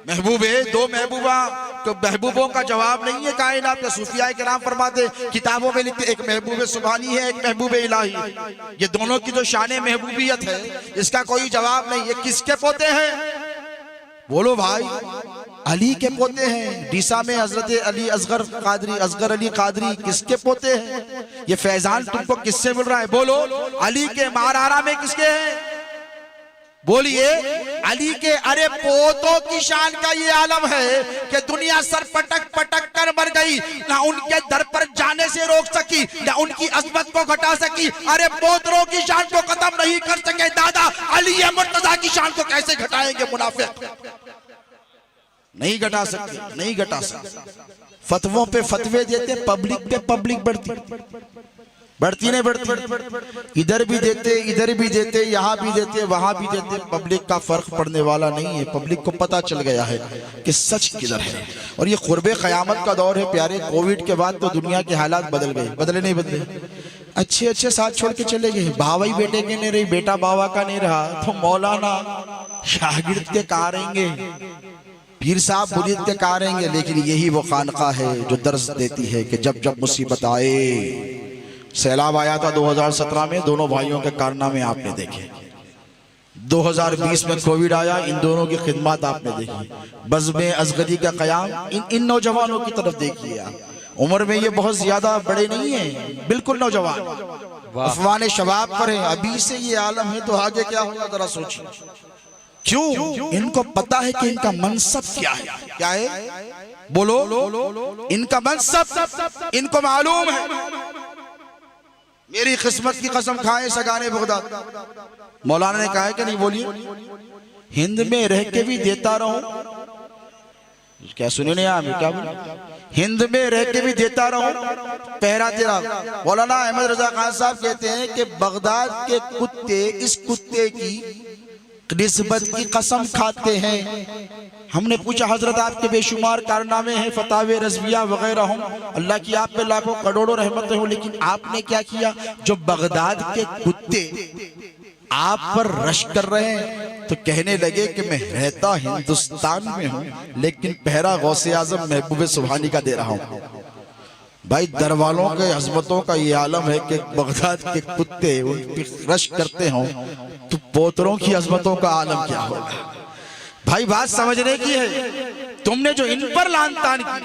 महबूबे, दो महबूबा तो महबूबों का जवाब नहीं है कायनात में। सूफिया के नाम फरमाते, किताबों में लिखते, एक महबूब सुभानी है, एक महबूब इलाही। ये दोनों की जो शान महबूबियत है इसका कोई जवाब नहीं। ये किसके पोते हैं? बोलो भाई, अली के पोते हैं। डीसा में हजरत अली असगर कादरी, असगर अली कादरी किसके पोते हैं? ये फैजान तुमको किससे मिल रहा है? बोलो अली के। मारारा में किसके हैं? बोलिए अली के। अरे पोतों की शान का ये आलम है कि दुनिया सर पटक पटक कर मर गई, ना उनके दर पर जाने से रोक सकी, ना उनकी अजमत को घटा सकी। अरे पोतरों की शान को खत्म नहीं कर सके दादा, अली मुर्तजा की शान को कैसे घटाएंगे मुनाफिक? नहीं घटा सकते, नहीं घटा सकते। फतवों पे फतवे देते, पब्लिक पे पब्लिक बढ़ती नहीं बढ़ती। इधर भी देते, इधर भी देते, यहाँ भी देते, वहां भी देते। पब्लिक का फर्क पड़ने वाला नहीं है। पब्लिक को पता चल गया है कि सच किधर है। और ये कुर्बे क़यामत का दौर है प्यारे। कोविड के बाद तो दुनिया के हालात बदल गए। बदले नहीं बदले? अच्छे अच्छे साथ छोड़ के चले गए। बावाई बेटे के नहीं रही, बेटा बाबा का नहीं रहा, तो मौलाना शागिर्द के कहाँ रहेंगे? पीर साहब मुरीद के कहाँ रहेंगे? लेकिन यही वो खानका है जो दर्ज देती है कि जब जब मुसीबत आए। सैलाब आया था 2017 में, दोनों भाइयों के कारनामे आपने देखे। 2020 में कोविड आया, इन दोनों की खिदमत आपने देखी। बज़्म असगरी का क़याम, इन नौजवानों की तरफ देखिए आप। उम्र में ये बहुत ज्यादा बड़े नहीं है, बिल्कुल नौजवान, अफवान शबाब पर है। अभी से ये आलम है तो आगे क्या होगा जरा सोचिए। क्यों? इनको पता है कि इनका मनसब क्या है। क्या है? बोलो इनका मनसब इनको मालूम है। मेरी किस्मत की कसम खाए सगाने बगदाद, मौलाना ने कहा है कि नहीं? बोलिए, हिंद में रह के भी देता रहूं। क्या सुने नहीं आप? क्या बोले? हिंद में रह के भी देता रहूं पहरा तेरा। मौलाना अहमद रजा खान साहब कहते हैं कि बगदाद के कुत्ते इस कुत्ते की निस्बत की कसम खाते हैं। हमने पूछा हजरत आपके बेशुमार कारनामे हैं, फतावे रज़विया वगैरह हों, अल्लाह की आप पे लाखों करोड़ों रहमतें हो, लेकिन आपने क्या किया? जो बगदाद के कुत्ते आप पर रश कर रहे हैं तो कहने लगे कि मैं रहता हिंदुस्तान में हूं लेकिन पहरा गौसे आजम महबूब सुभानी का दे रहा हूं। भाई दरवालों के हजमतों का ये आलम है कि बगदाद के कुत्ते उन पर रश करते हों तो पोतरों की अजमतों का आलम क्या होगा? भाई बात समझने की है। तुमने जो इन पर लान तान की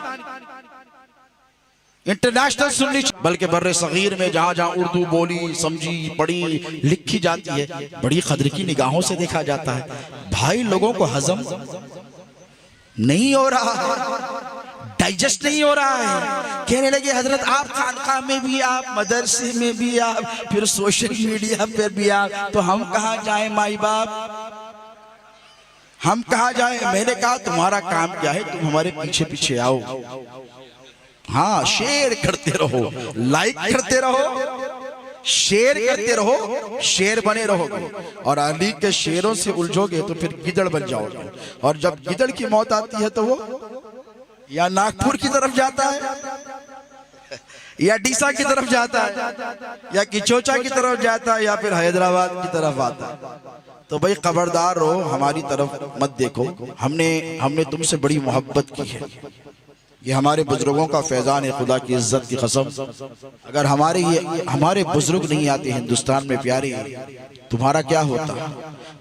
इंटरनेशनल सुन्नी, बल्कि बर्रे सगीर में जहां जहां उर्दू बोली, समझी, पढ़ी, लिखी जाती है, बड़ी कदर की निगाहों से देखा जाता है। भाई लोगों को हजम नहीं हो रहा है, डाइजेस्ट नहीं हो रहा है। कहने लगे हजरत आप खानका में भी, आप मदरसे में भी, आप फिर सोशल मीडिया पर भी आप, तो हम कहाँ जाए माई बाप, हम कहाँ जाए? मैंने कहा तुम्हारा काम क्या है? तुम हमारे पीछे पीछे आओ। हाँ, शेयर करते रहो, लाइक करते रहो, शेर करते रहो, शेर बने रहोगे। और अली के शेरों से उलझोगे तो फिर गिदड़ बन जाओगे। और जब गिदड़ की मौत आती है तो वो या नागपुर की तरफ जाता है, या डीसा की तरफ जाता है, या किचोचा की तरफ जाता है, या फिर हैदराबाद की तरफ आता है। तो भाई खबरदार रहो, हमारी तरफ मत देखो। हमने तुमसे बड़ी मोहब्बत की है। ये हमारे बुजुर्गों का फैजान है, खुदा की इज्जत की कसम। अगर हमारे बुजुर्ग नहीं आते हिंदुस्तान में प्यारे, तुम्हारा क्या होता।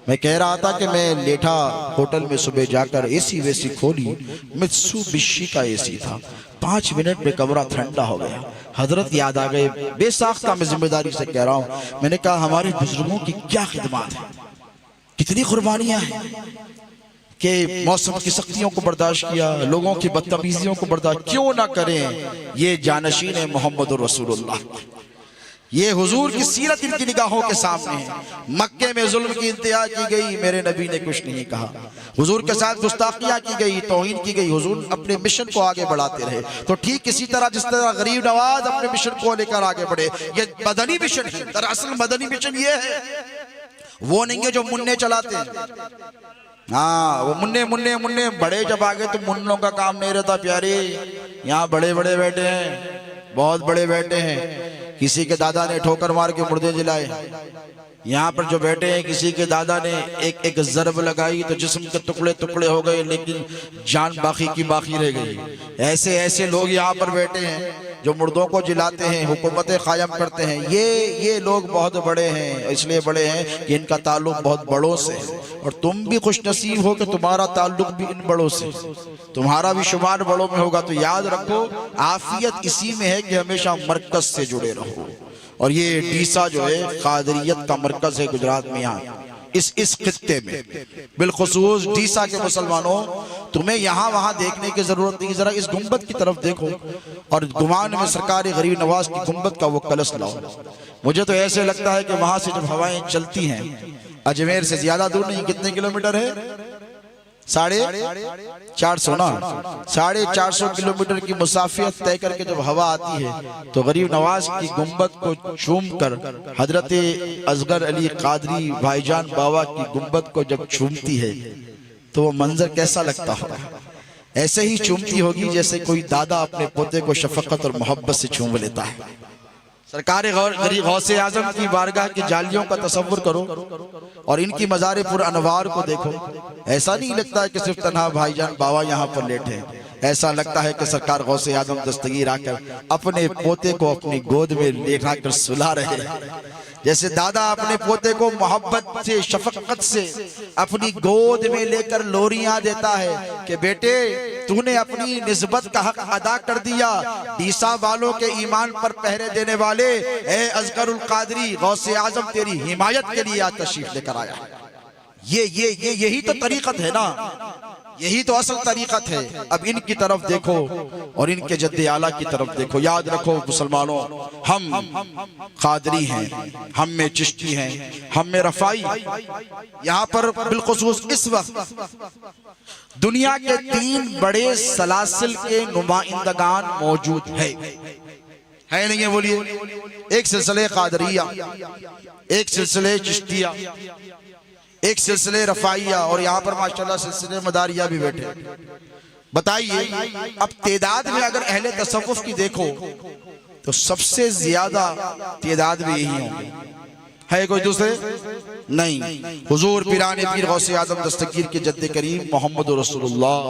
मैं कह रहा था कि मैं लेठा होटल में सुबह जाकर एसी वेसी खोली, मित्सुबिशी का एसी था। 5 मिनट में कमरा ठंडा हो गया। हजरत याद आ गए, बेसाख्ता मैं जिम्मेदारी से कह रहा हूँ। मैंने कहा हमारे बुजुर्गों की क्या खिदमत है, कितनी कुर्बानियां हैं कि मौसम की सख्तियों को बर्दाश्त किया, लोगों की बदतमीजियों को बर्दाश्त क्यों ना करें। ये जानशीन है मोहम्मद रसूलुल्लाह, ये हुजूर की सीरत इनकी निगाहों के सामने है। मक्के में जुल्म की इंतहा की गई, मेरे नबी ने कुछ नहीं कहा। हुजूर के साथ गुस्ताखियां की गई, तौहीन की गई, हुजूर अपने मिशन को आगे बढ़ाते रहे। तो ठीक इसी तरह जिस तरह गरीब नवाज अपने मिशन को लेकर आगे बढ़े, ये मदनी मिशन है। दरअसल मदनी मिशन ये है, वो नहीं है जो मुन्ने चलाते हैं। हाँ, वो मुन्ने बड़े जब आगे तो मुन्नों का काम नहीं रहता प्यारे। यहाँ बड़े बड़े बैठे हैं, बहुत बड़े बैठे हैं। किसी के दादा ने ठोकर मार के मुर्दे जलाए। यहाँ पर जो बैठे हैं, किसी के दादा ने एक ज़रब लगाई तो जिस्म के टुकड़े टुकड़े हो गए, लेकिन जान बाकी की बाकी रह गई। ऐसे लोग यहाँ पर बैठे हैं जो मुर्दों को जिलाते हैं, हुकूमतें कायम करते हैं। ये लोग बहुत बड़े हैं, इसलिए बड़े हैं कि इनका ताल्लुक बहुत बड़ों से है। और तुम भी खुश नसीब हो कि तुम्हारा ताल्लुक भी इन बड़ों से, तुम्हारा भी शुमार बड़ों में होगा। तो याद रखो, आफियत इसी में है कि हमेशा मरकज से जुड़े रहो। और ये डीसा जो है कादरियत का मरकज है गुजरात में। यहाँ इस खित्ते में बिलखुसूस डीसा के मुसलमानों, तुम्हें यहाँ वहाँ देखने की जरूरत नहीं। जरा इस गुंबद की तरफ देखो और गुमान में सरकार गरीब नवाज की गुंबद का वो कलश लाओ। मुझे तो ऐसे लगता है कि वहां से जब हवाएं चलती हैं, अजमेर से ज्यादा दूर नहीं, कितने किलोमीटर है, 450 ना, 450 किलोमीटर की मुसाफियत तय करके जब हवा आती है तो गरीब नवाज की गुंबद को चूम कर हजरत असगर अली कादरी भाईजान बाबा की गुंबद को जब चूमती है तो वो मंजर कैसा लगता होगा। ऐसे ही चूमती होगी जैसे कोई दादा अपने पोते को शफकत और मोहब्बत से चूम लेता है। सरकार गरीब गौसे आजम की बारगाह की जालियों का तसव्वुर करो और इनकी मज़ारे पुर अनवार को देखो। ऐसा नहीं लगता है कि सिर्फ तन्हा भाईजान बाबा यहाँ पर लेटे हैं, ऐसा लगता है कि सरकार गौसे आजम दस्तगीर आकर अपने पोते को अपनी गोद में लेटा कर सुला रहे हैं। जैसे दादा अपने पोते को मोहब्बत से शफकत से अपनी गोद में लेकर लोरियां देता है कि बेटे तूने अपनी निस्बत का हक अदा कर दिया। डीसा वालों के ईमान पर पहरे देने वाले ए असगरुल कादरी गौसे आजम तेरी हिमायत के लिए आज तशरीफ लेकर आया। यही तो तरीकत है ना, यही तो असल तरीकत है। अब इनकी तरफ देखो और इनके जद्दे आला की तरफ देखो। याद रखो मुसलमानों, हम कादरी हैं, हम में चिश्ती हैं, हम में रफाई। यहाँ पर बिलखुसूस इस वक्त दुनिया के 3 बड़े सलासिल के नुमाइंदगान मौजूद है नहीं है? बोलिए। एक सिलसिले कादरिया, एक सिलसिले चिश्तिया, एक सिलसिले रफाइया और यहाँ पर माशाल्लाह सिलसिले मदारिया भी बैठे। बताइए, अब तादाद में अगर अहले तसव्वुफ की देखो तो सबसे ज्यादा तादाद में यही होंगे, है कोई दूसरे नहीं। हुजूर पीराने पीर गौसे आजम दस्तगीर के जद्दे करीम मोहम्मद रसूलुल्लाह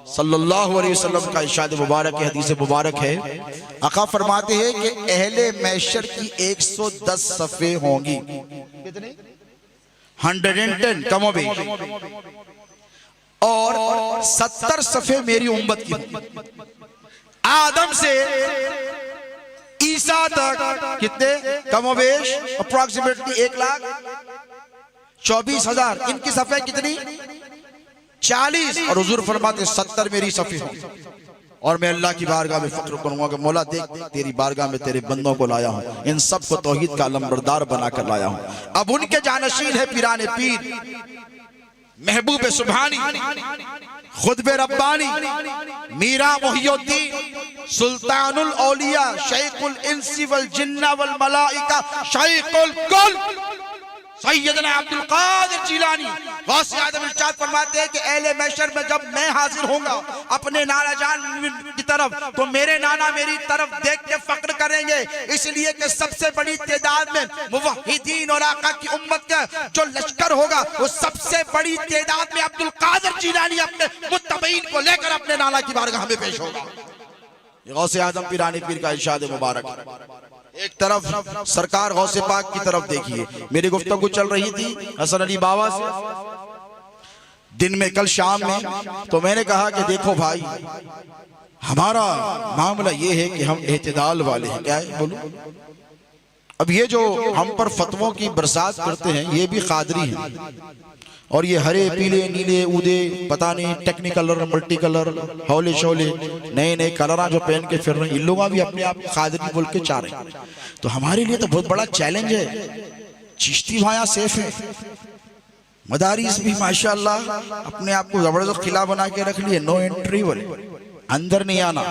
सल्लल्लाहु अलैहि वसल्लम का इरशाद मुबारक है, हदीस मुबारक है। आका फरमाते हैं कि अहले महशर की 110 सफ़े होंगी। कितने? 110 कमोबेश, और 70 सफ़े मेरी उम्मत की। आदम से ईसा तक कितने? कमोबेश अप्रोक्सीमेटली 1,24,000। इनकी सफ़े कितनी? 40। और हुजूर फरमाते 70 मेरी सफ़े होंगी। और मैं अल्लाह की बारगाह में फक्र करूंगा कि मौला देख तेरी बारगाह में तेरे बंदों को लाया हूं, इन सब को तौहीद का अलमबरदार बनाकर लाया हूं। अब उनके जानशीन है पीराने पीर, महबूब सुभानी, खुतबे रब्बानी, मीरा मोहिउद्दीन, सुल्तानुल औलिया शेखुल इंसी वल जिन्ना वल मलाइका शेखुल कुल सैयदना अब्दुल कादिर जिलानी गौसे आजम इरशाद फरमाते हैं कि अहले महशर में जब मैं हाजिर होऊंगा अपने नाना जान की तरफ, तो मेरे नाना मेरी तरफ देख के फक्र करेंगे, इसलिए कि सबसे बड़ी तादाद में मुवहिदीन और आका की उम्मत का जो लश्कर होगा वो सबसे बड़ी तादाद में अब्दुल कादिर जिलानी अपने मुत्तबईन को लेकर अपने नाना की बारगाह में पेश होगा। गौसे आजम पीरानी पीर का इरशाद मुबारक। एक तरफ सरकार गौसे पाक की तरफ देखिए, मेरी गुफ्तगू चल रही थी हसन अली बाबा से दिन में, कल शाम में, तो मैंने कहा कि देखो भाई हमारा मामला ये है कि हम एतदाल वाले हैं। क्या है बोलो? अब ये जो हम पर फतवों की बरसात करते हैं ये भी कादरी हैं, और ये हरे पीले नीले ऊदे पता नहीं टेक्निकल और मल्टी कलर हौले शोले नए नए कलर जो पहन के फिर रहे हैं, इन लोग भी अपने आप कादरी बोल के चाह रहे हैं। तो हमारे लिए तो बहुत बड़ा चैलेंज है। चिश्ती भाया सेफ है, मदारिस भी माशाअल्लाह अपने आप को जबरदस्त किला बना के रख लिए, नो एंट्री बोले, अंदर नहीं आना।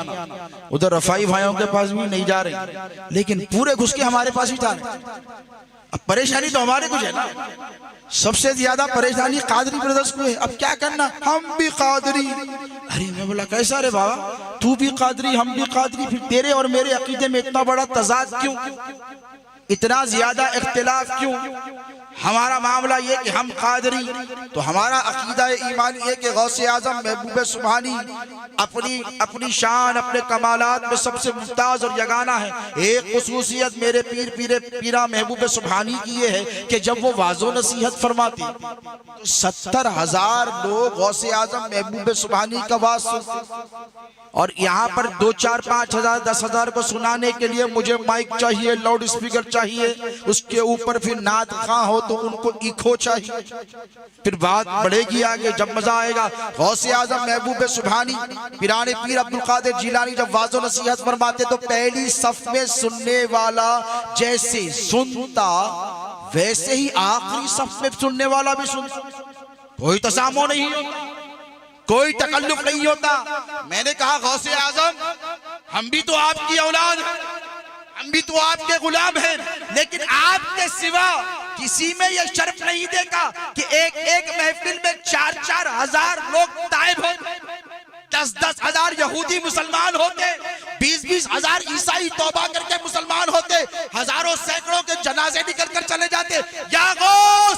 उधर रफाई भाइयों के पास भी नहीं जा रहे, लेकिन पूरे घुस के हमारे पास भी जा रहे। अब परेशानी तो हमारे कुछ है ना, सबसे ज्यादा परेशानी कादरी ब्रदर्स को है। अब क्या करना, हम भी कादरी। अरे मैं बोला कैसा रे बाबा, तू भी कादरी हम भी कादरी, फिर तेरे और मेरे अकीदे में इतना बड़ा तजाद क्यों, इतना ज्यादा इख्तिलाफ क्यों? हमारा मामला ये कि हम कादरी, तो हमारा अकीदा ईमान ये कि गौसे आजम महबूब सुब्हानी अपनी शान अपने कमालात में सबसे मुमताज और यगाना है। एक खुसूसियत मेरे पीरा महबूब सुब्हानी की ये है कि जब वो वाज़ो नसीहत फरमाती तो 70,000 लोग गौसे आजम महबूब सुब्हानी का वाज सुनते, और यहाँ पर 2, 4, 5 हजार 10 हजार को सुनाने के लिए मुझे माइक चाहिए, लाउड स्पीकर चाहिए, उसके ऊपर फिर नात खां हो तो उनको इको चाहिए, फिर बात बढ़ेगी आगे जब मजा आएगा। गौसे आजम महबूब सुब्हानी पीराने पीर अब्दुल कादिर जिलानी जब वाज़ो नसीहत फरमाते तो पहली सफ में सुनने वाला जैसे सुनता वैसे ही आखिरी सफ में सुनने वाला भी सुनता, कोई तसामो नहीं होता, कोई तकल्लुफ नहीं होता। मैंने कहा गौसे आजम हम भी तो आपकी औलाद हैं, हम भी तो आपके गुलाम हैं, लेकिन आपके सिवा किसी में यह शर्फ नहीं देखा कि एक महफिल में 4-4 हजार लोग ताइब हो, 10-10 हजार यहूदी मुसलमान होते, 20-20 हजार ईसाई तौबा करके मुसलमान होते, हजारों सैकड़ों के जनाजे निकल कर चले जाते। या गौस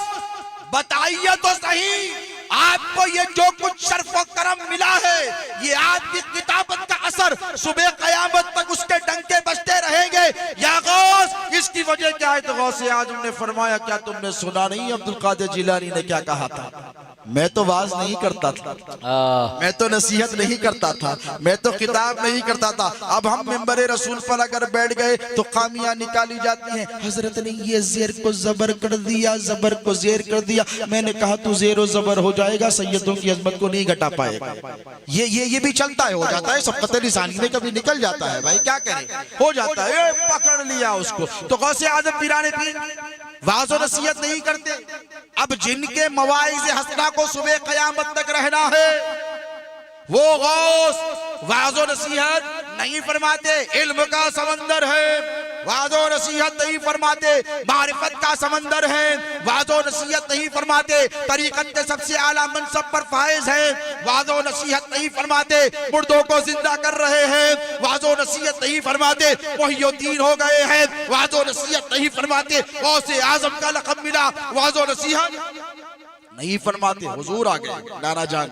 बताइए तो सही, आपको ये जो कुछ शर्फ और करम मिला है ये आपकी किताबत का असर सुबह कयामत तक उसके डंके बजते रहेंगे। या गौस इसकी वजह क्या है? तो गौसे आजम ने फरमाया क्या तुमने सुना नहीं अब्दुल कादिर जिलानी ने क्या कहा था? मैं तो वाज नहीं करता था, मैं तो नसीहत नहीं करता था, मैं तो किताब नहीं करता था। अब हम मिंबर रसूल पर अगर बैठ गए तो खामियां निकाली जाती हैं। हजरत ने ये जेर को जबर कर दिया, जबर को जेर कर दिया। मैंने कहा तू जेर जबर हो जाएगा, सैयदों की अजमत को नहीं घटा पाएगा। ये भी चलता है, हो जाता है, सबकत लिसानी में कभी निकल जाता है, भाई क्या करें, हो जाता है, पकड़ लिया उसको। तो गौसे आजम पीराने पीर वाज़ो नसीहत नहीं करते। अब जिनके मवाइज़ हसना को सुबह कयामत तक रहना है वो गौस वाज़ो नसीहत नहीं फरमाते। इल्म का समंदर है, वाज़ो नसीहत नहीं फरमाते। मारिफत का समंदर है, वाज़ो नसीहत नहीं फरमाते। तरीक़त के सबसे आला मनसब पर फाइज है, वाज़ो नसीहत नहीं फरमाते। मुर्दों को जिंदा कर रहे हैं, वाज़ो नसीहत नहीं फरमाते। मुहियुद्दीन हो गए हैं, वाज़ो नसीहत नहीं फरमाते। गौसे आज़म का लक़ब मिला, वाज़ो नसीहत नहीं फरमाते। हुजूर आ गए नाना जान,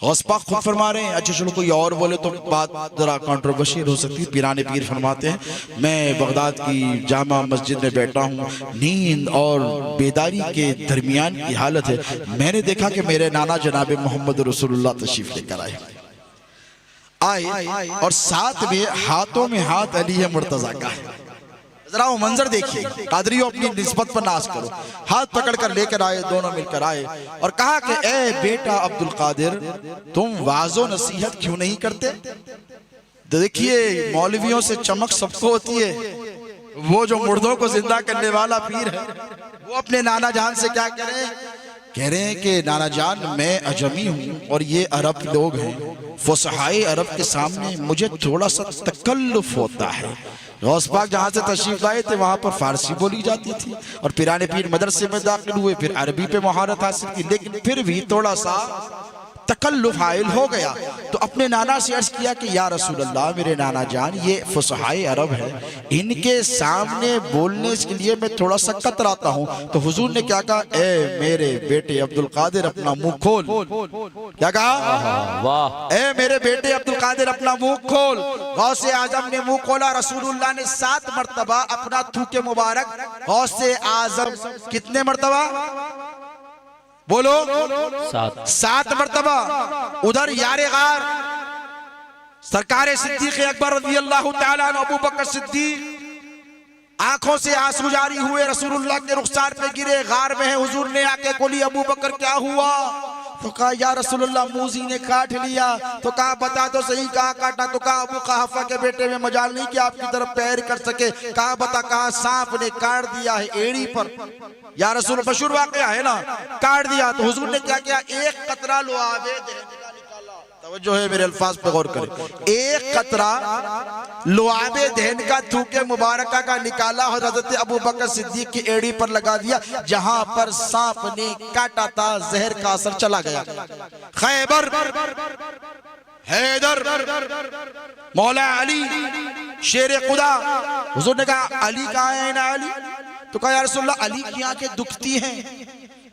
गौस पाक खुद फरमा रहे हैं। अच्छा चलो कोई और बोले तो बात जरा कंट्रोवर्शियल हो सकती है। पीराने पीर फरमाते हैं मैं बगदाद की जामा मस्जिद में बैठा हूँ, नींद और बेदारी के दरमियान की हालत है। मैंने देखा कि मेरे नाना जनाब मोहम्मद रसूलुल्लाह तशरीफ लेकर आए और साथ में हाथों में हाथ अली है मुर्तजा का है। जरा वो मंजर देखिए, कादरियों अपनी निस्बत पर नाज करो। हाथ पकड़कर लेकर आए, दोनों मिलकर आए और कहा कि ए बेटा अब्दुल कादिर तुम वाज़ो नसीहत क्यों नहीं करते? देखिए मौलवियों से चमक सबको होती है, वो जो मुर्दों को जिंदा करने वाला पीर है वो अपने नाना जान से क्या करें? कह रहे हैं कि नाना जान मैं अजमी हूँ और ये अरब लोग हैं, फुसहाए अरब के सामने मुझे थोड़ा सा तकल्लुफ होता है। गौस पाक जहाँ से तशरीफ लाए थे वहाँ पर फारसी बोली जाती थी और पिराने पीर मदरसे में दाखिल हुए, फिर अरबी पे महारत हासिल की, लेकिन फिर भी थोड़ा सा तकल्लुफ हाइल हो गया। तो अपने नाना से अर्ज किया कि या रसूल अल्लाह, मेरे नाना जान ये फुसहाए अरब है, इनके सामने बोलने के लिए मैं थोड़ा सा कतराता हूँ। तो हुजूर ने क्या कहा, ए मेरे बेटे अब्दुल कादिर अपना मुंह खोल। क्या कहा? वाह। ए मेरे बेटे अब्दुल कादिर अपना मुंह खोल। गौसे आजम ने मुंह खोला, रसूलुल्लाह ने 7 मरतबा अपना थूके मुबारक गौसे आजम कितने मरतबा बोलो? 7 मरतबा। उधर यारे गार सरकार सिद्दीक अकबर रज़ी अल्लाह तआला अन्हु अबू बकर सिद्दीक आंखों से आंसू जारी हुए, रसूलुल्लाह के रुखसार पे गिरे, गार में है। हुजूर ने आके बोली, अबू बकर क्या हुआ? तो कहा या रसूलुल्लाह मूजी ने काट लिया। तो कहा बता तो सही कहा काटा? तो कहा अबू कहाफा के बेटे में मजाल नहीं कि आपकी तरफ पैर कर सके। कहा बता? कहा सांप ने काट दिया है एड़ी पर। या रसूल मशहूर वाकया है ना, काट दिया। तो हुजूर ने क्या किया, एक कतरा लुआबे तवज्जो है मेरे अल्फाज पे गौर करें, एक कतरा लुआबे दहन का थूके मुबारका का निकाला और हजरत अबू बकर सिद्दीक की एड़ी पर लगा दिया, जहां पर सांप ने काटा था, जहर का असर चला गया। खैबर, हैदर, मौला अली शेर खुदा। हुजूर ने कहा अली कहाँ है ना अली? तो कहा या रसूलल्लाह अली की आंखें दुखती हैं।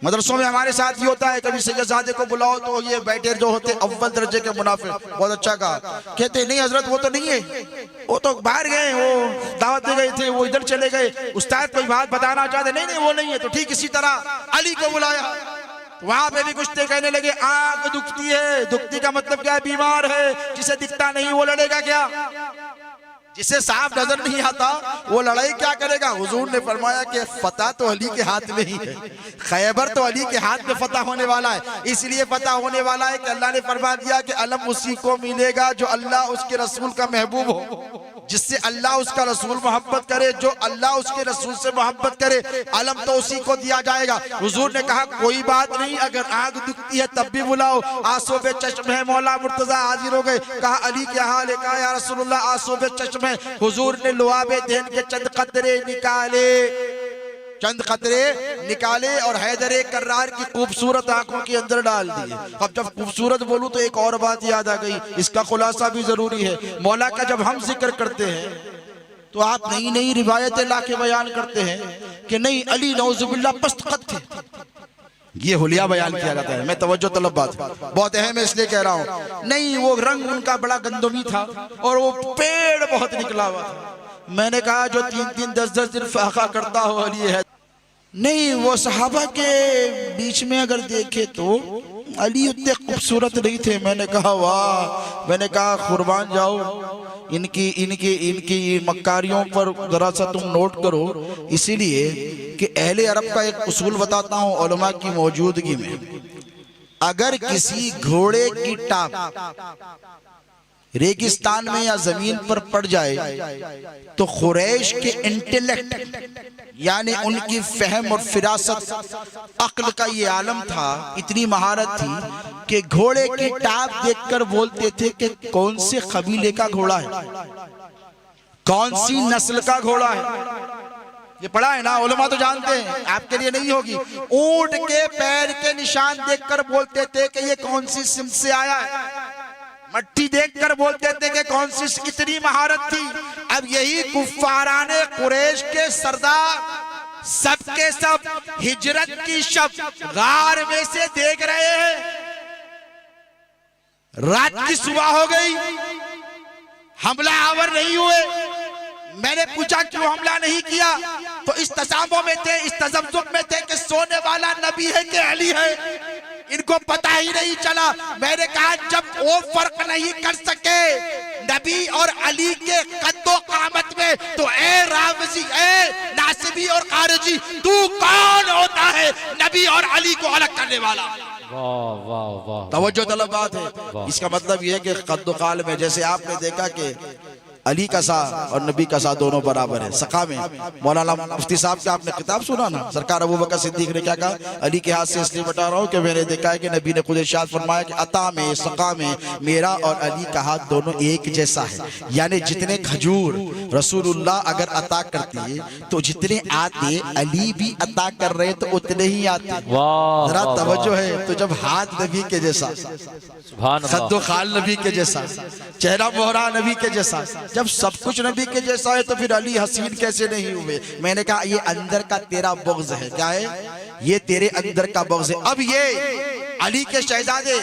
मदरसों में हमारे साथ ये होता है, कभी सैयदजादे को बुलाओ तो ये बैठे जो होते अव्वल दर्जे के मुनाफिक, बहुत अच्छा कहा, कहते नहीं हजरत वो तो नहीं है, वो तो बाहर गए, वो दावत दे गए थे, वो इधर चले गए, उस्ताद कोई बात बताना चाहते, नहीं नहीं वो नहीं है। तो ठीक इसी तरह अली को बुलाया, वहां पे भी कुछ कहने लगे आंख दुखती है। दुखती का मतलब क्या है? बीमार है। जिसे दिखता नहीं वो लड़ेगा क्या? जिसे साफ नजर नहीं आता वो लड़ाई क्या करेगा? हुजूर ने फरमाया कि फतह तो अली के हाथ में ही है, खैबर तो अली के हाथ में फतह होने वाला है। इसलिए फतह होने वाला है कि अल्लाह ने फरमा दिया कि अलम उसी को मिलेगा जो अल्लाह उसके रसूल का महबूब हो, जिससे अल्लाह उसका रसूल मोहब्बत करे, जो अल्लाह उसके रसूल से मोहब्बत करे, अलम तो उसी को दिया जाएगा। हुजूर ने कहा कोई बात नहीं, अगर आग दुखती है तब भी बुलाओ। आंसू चश्म है, मौला मुर्तजा हाजिर हो गए। कहा अली क्या हाल है? कहा या रसूलुल्लाह आंसू चश्म। हुजूर ने लुआबे देन के चंद कतरे निकाले और हैदर कर्रार की खूबसूरत आंखों के अंदर डाल दिए। अब जब खूबसूरत बोलूं तो एक और बात याद आ गई, इसका खुलासा भी जरूरी है। मौला का जब हम जिक्र करते हैं तो आप नई नई रिवायतें लाके बयान करते हैं कि नहीं अली नौजुबिल्लाह पस्त कद थे, ये हुलिया बयान किया जाता है। मैं तवज्जो तलब बात बहुत अहम है इसलिए कह रहा हूँ। नहीं वो रंग उनका बड़ा गंदमी था और वो पेड़ बहुत निकला हुआ था। मैंने कहा जो 3-3 10-10 दिन फाका करता हो अली है। नहीं वो सहाबा के बीच में अगर देखे तो अली उतने खूबसूरत नहीं थे। मैंने कहा वाह, मैंने कहा कुर्बान जाओ, इनकी मक्कारियों पर जरा सा तुम नोट करो। इसीलिए कि अहले अरब का एक उसूल बताता हूँ उलमा की मौजूदगी में, अगर किसी घोड़े की टाप रेगिस्तान में या जमीन पर पड़ जाए तो कुरैश के इंटेलेक्ट यानी उनकी फहम और फिरासत अक्ल का ये आलम था, इतनी महारत थी कि घोड़े की टाप देखकर बोलते थे कि कौन से कबीले का घोड़ा है, कौन सी नस्ल का घोड़ा है। ये पढ़ा है ना, उलमा तो जानते हैं, आपके लिए नहीं होगी। ऊंट के पैर के निशान देखकर बोलते थे कि ये कौन सी सिमत से आया है, मट्टी देखकर बोलते थे कि कौन सी, इतनी महारत थी। अब यही कुफ्फाराने कुरैश के सरदार सब के सब हिजरत की शब गार में से देख रहे हैं। रात की सुबह हो गई, हमला आवर नहीं हुए। मैंने पूछा क्यों हमला नहीं किया, तो इस तसामों में थे, इस तजब्जुब में थे कि सोने वाला नबी है कि अली है, इनको पता ही नहीं चला। मैंने कहा जब वो फर्क नहीं कर सके नबी और अली के कद्दो कामत में, तो ए रावजी, ए नासिबी और खारिजी, तू कौन होता है नबी और अली को अलग करने वाला? वाह वाह वाह, तवज्जो तलब बात है। इसका मतलब यह है कि कद्दो काल में जैसे आपने देखा कि अली का सा और नबी का सा दोनों बराबर है सका में। मौलाना मुफ्ती साहब का आपने किताब सुना ना, सरकार अबू बकर सिद्दीक ने क्या कहा, अली के हाथ से इसलिए बता रहा हूँ कि मैंने देखा है कि नबी ने खुद इरशाद फरमाया कि अता में सका में मेरा और अली का हाथ दोनों एक जैसा है। यानी जितने खजूर रसूलुल्लाह अगर अता करती है तो जितने आते अली भी अता कर रहे तो उतने ही आते। जरा तवज्जो है। तो जब हाथ नबी के जैसा, खद्दो खाल नबी के जैसा, चेहरा मोहरा नबी के जैसा, जब सब कुछ नबी के जैसा है तो फिर अली हसीन कैसे नहीं हुए। मैंने कहा ये अंदर का तेरा बुग़्ज़ है। क्या है? ये तेरे अंदर का बुग़्ज़ है। अब ये अली के शहजादे,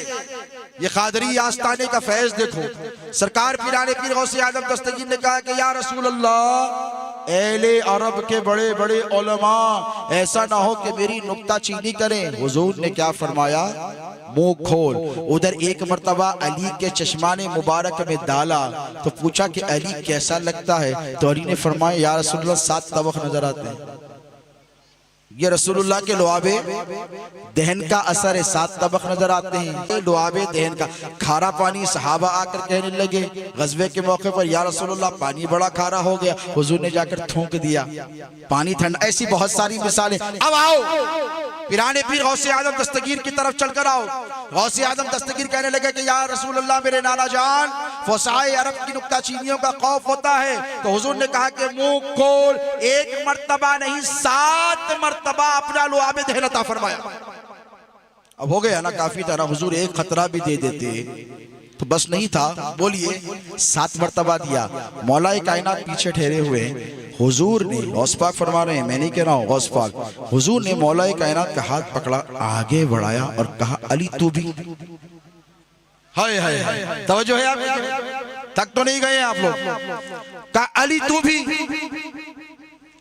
ये कादरी आस्ताने का फैज देखो। सरकार पीराने पीर गौसे आज़म दस्तगीर ने कहा कि या रसूल अल्लाह, एले अरब के बड़े बड़े उलमा ऐसा ना हो कि मेरी नुक्ता चीनी करें। हुजूर ने क्या फरमाया, मुंह खोल। उधर एक मर्तबा अली के चश्माने मुबारक में डाला तो पूछा कि अली कैसा लगता है, तो अली ने फरमाया या रसूलुल्लाह 7 तबक नजर आते हैं। ये रसूलुल्लाह के लुआबे दहन का असर है, 7 तबक नजर आते हैं। लुआबे दहन का खारा पानी, सहाबा आकर कहने लगे गज़वे के मौके पर या रसूलुल्लाह पानी बड़ा खारा हो गया। हुजूर ने जाकर थूक दिया, पानी ठंडा। ऐसी बहुत सारी मिसालें। अब आओ पीराने पीर गौसे आज़म दस्तगीर की तरफ चलकर आओ। गौसे आज़म दस्तगीर कहने लगे कि या रसूलुल्लाह मेरे नाना जान, फसाए अरब की नुक्ता चीनियों का खौफ होता है। तो हुजूर ने कहा कि मुंह खोल। 1 मर्तबा नहीं 7 मर्तबा अपना लुआबे दहन अता फरमाया। अब हो गया ना काफी था ना। हुजूर एक खतरा भी दे देते तो बस नहीं था। बोलिए 7 मर्तबा दिया। मौलाए कायनात पीछे ठहरे हुए हैं। हुजूर ने, गौस पाक फरमा रहे हैं, मैं नहीं कह रहा हूँ, गौस पाक, हुजूर ने मौलाए कायनात का हाथ पकड़ा, आगे बढ़ाया और कहा अली तू भी। हाय हाय हाय, तवज्जो है आप तक तो नहीं गए आप लोग। कहा अली तू भी।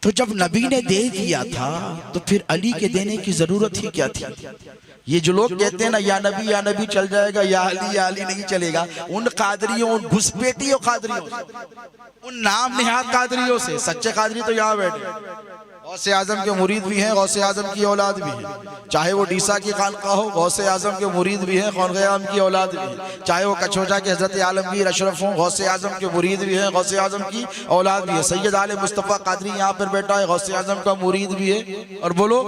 तो जब नबी ने दे दिया था तो फिर अली के देने की जरूरत ही क्या थी। ये जो लोग कहते हैं ना या नबी चल जाएगा, या अली नहीं चलेगा, उन कादरियों, उन घुसपैठियों कादरियों, उन नाम निहाद कादरियों से। सच्चे कादरी तो यहाँ बैठे, गौसे आजम के मुरीद भी हैं, गौसे आजम की औलाद भी है। चाहे वो डीसा की खानका हो, गौसे आजम के मुरीद भी हैं, खौनग़याम की औलाद भी है। चाहे वो कछोजा के हजरत आलमगीर अशरफ हों, गौसे आजम के मुरीद भी हैं, गौसे आजम की औलाद भी है। सैयद आले मुस्तफ़ा कादरी यहाँ पर बैठा है, गौसे आजम का मुरीद भी है और बोलो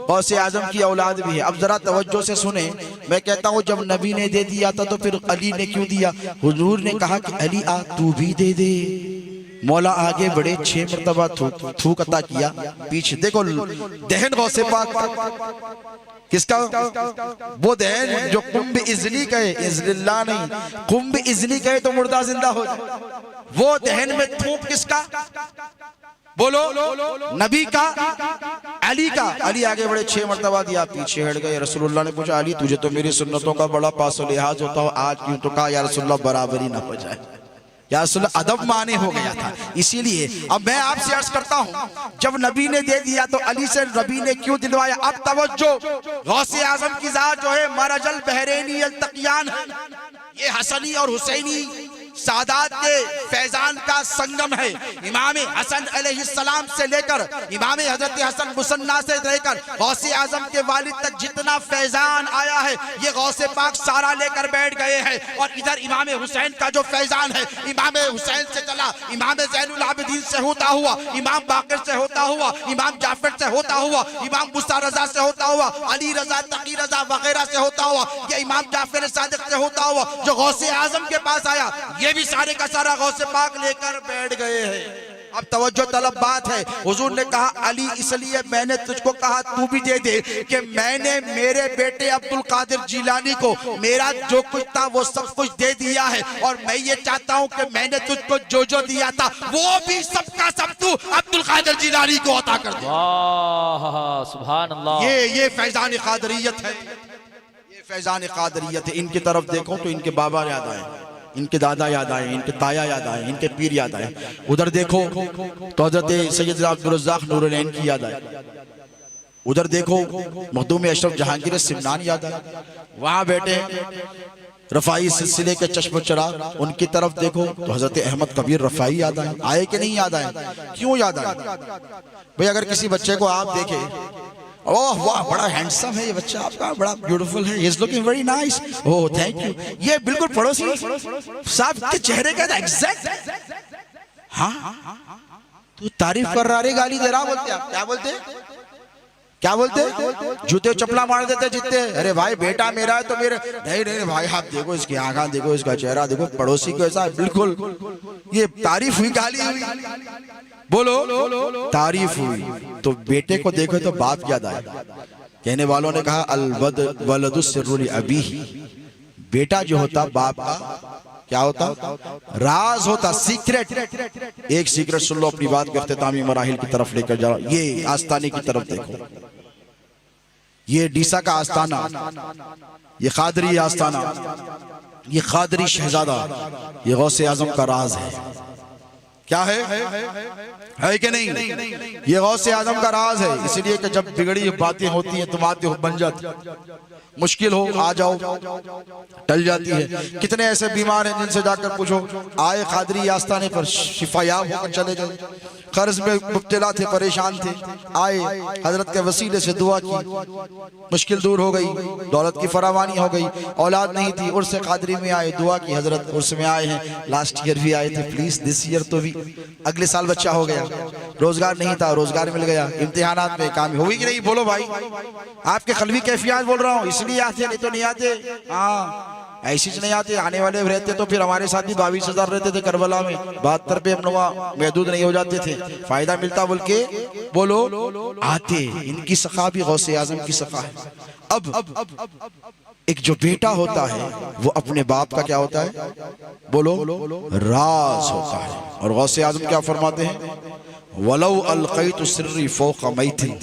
गौसे आजम की औलाद भी है। अब जरा तवज्जो से सुने, मैं कहता हूँ जब नबी ने दे दिया था तो फिर अली ने क्यों दिया। हुजूर ने कहा कि अली आ तू भी दे दे। मौला आगे बढ़े, 6 मर्तबा थूक अता किया। पीछे देखो दहन गौसे पाक किसका, वो दहन जो कुंभ इज़नी कहे, इज़्निल्लाह नहीं, कुंभ इज़नी कहे तो मुर्दा जिंदा हो जाए। वो दहन में थूक किसका, बोलो नबी का, अली का। अली आगे बढ़े, 6 मर्तबा दिया, पीछे हट गए। रसूलुल्लाह ने पूछा अली तुझे तो मेरी सुन्नतों का बड़ा पास व लिहाज होता हो, आज क्यों? तो कहा या रसूलुल्लाह बराबरी ना हो जाए, या रसूलुल्लाह अदब माने हो गया था इसीलिए। अब मैं आपसे अर्ज करता हूं, जब नबी ने दे दिया तो अली से नबी ने क्यों दिलवाया। अब तवज्जो, गौसे आजम की जात जो है मरजल बहरैनी अल्तकियान है। ये हसनी और हुसैनी सादात के फैजान का संगम है। इमाम हसन अलैहिस्सलाम से लेकर इमाम हजरत हसन मुसन्ना से लेकर गौसे आजम के वालिद तक जितना फैजान आया है ये गौसे पाक सारा लेकर बैठ गए हैं। और इधर इमाम हुसैन का जो फैजान है, इमाम हुसैन से चला, इमाम ज़ैनुल आबिदीन से होता हुआ, इमाम बाक़िर से होता हुआ, इमाम जाफर से होता हुआ, इमाम मुसा रजा से होता हुआ, अली रजा, तकी रजा वगैरह से होता हुआ, ये इमाम जाफर सादिक से होता हुआ जो गौसे आजम के पास आया, ये भी सारे का सारा गौसे पाक लेकर बैठ गए हैं। अब तवज्जो तलब बात है। हुजूर ने कहा अली इसलिए मैंने तुझको कहा तू भी दे दे कि मैंने मेरे बेटे अब्दुल कादिर जिलानी को मेरा जो कुछ था वो सब कुछ दे दिया है, और मैं ये चाहता हूँ कि मैंने तुझको जो जो दिया था वो भी सबका सब तू अब्दुल कादिर जिलानी को अता कर दे। सुभान अल्लाह। ये फैजान कादरियत है, ये फैजान कादरियत है। इनकी तरफ देखो तो इनके बाबा याद आए, इनके दादा याद आए, इनके ताया याद आए, इनके पीर याद आए। उधर देखो तो हज़रत सैयद अब्दुल रज़्ज़ाक़ नूरुल-ऐन की याद आए। उधर देखो मखदूम अशरफ जहांगीर सिमनान याद आए। वहाँ बैठे रफ़ाई सिलसिले के चश्म चराग, उनकी तरफ देखो तो हज़रत अहमद कबीर रफ़ाई याद आए। आए कि नहीं याद आए? क्यों याद आए भाई? अगर किसी बच्चे को आप देखें, ओह वाह बड़ा हैंडसम है ये बच्चा आपका, बड़ा ब्यूटीफुल है, he is looking very nice, oh thank you, ये बिल्कुल पड़ोसी साहब के चेहरे का एग्जैक्ट हाँ तू तारीफ कर रहा रे, गाली दे रहा, बोलते आप क्या बोलते, क्या बोलते, जूते चपला मार देते जितने। अरे भाई बेटा मेरा है तो मेरे, नहीं नहीं भाई आप देखो इसकी आंखें देखो, इसका चेहरा देखो, पड़ोसी को ऐसा, बिल्कुल ये तारीफ हुई, गाली हुई, बोलो तारीफ हुई। तो बेटे को देखो तो बाप याद आया। कहने वालों ने कहा अलवद वलदु सिर्रुल अबीही, बेटा जो होता बाप का क्या होता, राज होता, सीक्रेट। एक सीक्रेट सुन लो, अपनी बात के इख्तितामी मराहिल की तरफ लेकर जाओ। ये आस्ताने की तरफ देखो, ये डीसा का आस्ताना, ये कादरी आस्ताना, ये कादरी शहजादा, ये गौसे आजम का राज है। क्या है कि नहीं, ये गौसे आजम का राज है। इसलिए कि जब बिगड़ी बातें होती हैं तो बातें बन जाती, मुश्किल हो आ जाओ टल जाती है। कितने ऐसे बीमार हैं जिनसे जाकर पूछो, आए कादरी आस्ताने पर, शिफायाब होकर चले गए, कर्ज में मुब्तला थे, परेशान थे, आए हजरत के वसीले से दुआ की, मुश्किल दूर हो गई, दौलत की फरावानी हो गई, औलाद नहीं थी, उर्स कादरी में आए, दुआ की, हजरत उर्स में आए हैं, लास्ट ईयर भी आए थे, प्लीज दिस ईयर तो भी, अगले साल बच्चा हो गया, रोजगार नहीं था, रोजगार मिल गया, इम्तिहानात में कामयाब हुई कि नहीं, बोलो भाई। आपके कल्बी कैफियत बोल रहा हूँ, इसलिए आते, नहीं तो नहीं आते। हाँ ऐसी नहीं आते, आने वाले रहते तो फिर हमारे साथ भी 22,000 रहते थे करबला में, 72 पे अपना महदूद नहीं हो जाते थे, फायदा मिलता बोल के बोलो आते। इनकी सखा भी गौसे आजम की सखा है। अब एक जो बेटा होता है वो अपने बाप का क्या होता है, बोलो राज होता है। और गौसे आजम क्या फरमाते हैं, वलौ अलक़ैतु सिर्री फ़ौक़ मैतिन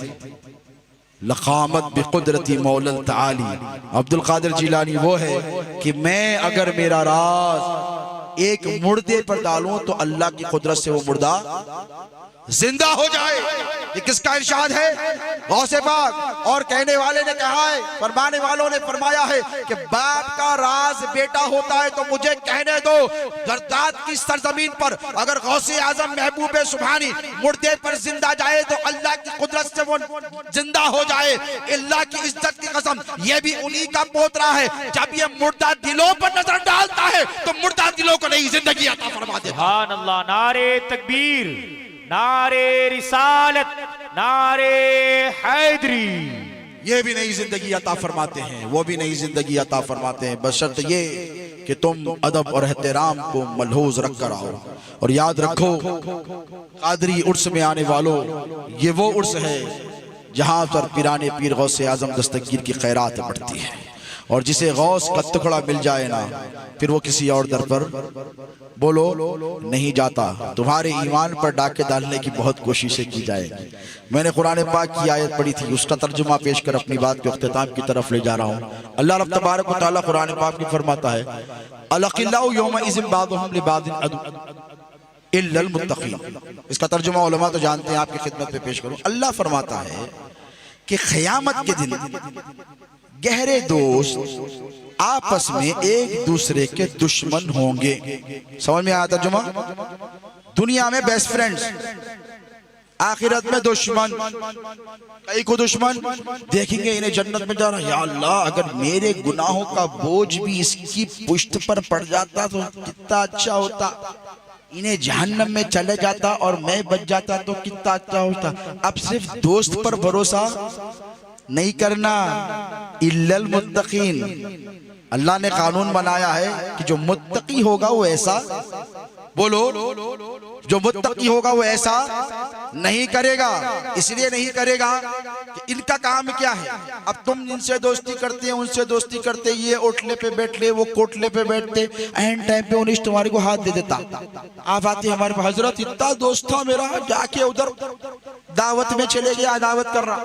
लक़ामत बिक़ुदरती मौलल ताली। अब्दुल कादिर जिलानी वो है कि मैं अगर मेरा राज एक मुर्दे पर डालूं तो अल्लाह की कुदरत से वो मुर्दा जिंदा हो जाए। ये किसका इरशाद है, गौसे पाक। और कहने वाले ने कहा है, फरमाने वालों ने फरमाया है कि बाप का राज बेटा होता है। तो मुझे कहने दो, जरदाद की सरजमीन पर अगर गौसे आजम महबूब सुभानी मुर्दे पर जिंदा जाए तो अल्लाह की कुदरत से वो जिंदा हो जाए। अल्लाह की इज्जत की कसम, ये भी उन्हीं का पोतरा है। जब ये मुर्दा दिलों पर नजर डालता है तो मुर्दा दिलों को नई जिंदगी अता फरमा देता। सुभान अल्लाह, नारे तकबीर, नारे रिसालत, नारे हैदरी। ये भी नई जिंदगी अता फरमाते हैं, वो भी नई जिंदगी अता फरमाते हैं, बशर्त ये कि तुम अदब और एहतराम को मलहूज रख कर आओ। और याद रखो, कादरी उर्स में आने वालों, ये वो उर्स है जहां पर पिराने पीर गौसे आजम दस्तगीर की खैरात बढ़ती है। और जिसे गौस का टुकड़ा मिल जाए ना, फिर वो किसी और दर पर बोलो नहीं जाता। तुम्हारे ईमान पर डाके डालने की बहुत कोशिशें की जाएगी। मैंने कुरान पाक की आयत पढ़ी थी, उसका तर्जुमा पेश कर अपनी बात के इख्तिताम की तरफ ले जा रहा हूँ। अल्लाह रब तबारक व तआला कुरान पाक में फरमाता है, अलक़िल्लाहु यौमइज़िन बादुहुम लिबादिन अदु इल्लल मुत्तक़ीन। इसका तर्जुमा उलमा तो जानते हैं, आपकी खिदमत में पेश करूँ। अल्लाह फरमाता है कि क़यामत के दिन गहरे दोस्त आपस में एक दूसरे के दुश्मन होंगे। समझ में आया तर्जुमा? दुनिया में बेस्ट फ्रेंड्स, आखिरत में दुश्मन। कई को दुश्मन देखेंगे इन्हें जन्नत में जा रहा, या अल्लाह अगर मेरे गुनाहों का बोझ भी इसकी पुश्त पर पड़ जाता तो कितना अच्छा होता, इन्हें जहन्नम में चले जाता और मैं बच जाता तो कितना अच्छा होता। अब सिर्फ दोस्त पर भरोसा नहीं करना, इल्लल मुत्तकीन। अल्लाह ने कानून बनाया है कि जो मुत्तकी होगा वो ऐसा, बोलो जो मुत्तकी होगा वो ऐसा नहीं करेगा। इसलिए नहीं करेगा कि इनका काम क्या है। अब तुम इनसे दोस्ती करते हैं, उनसे दोस्ती करते, ये ओटले पे बैठ ले, वो कोटले पे बैठते, एंड टाइम पे उन्हें तुम्हारे को हाथ दे देता। आप आते हमारे पास, हजरत इतना दोस्त था मेरा, जाके उधर दावत में चले गया, दावत कर रहा।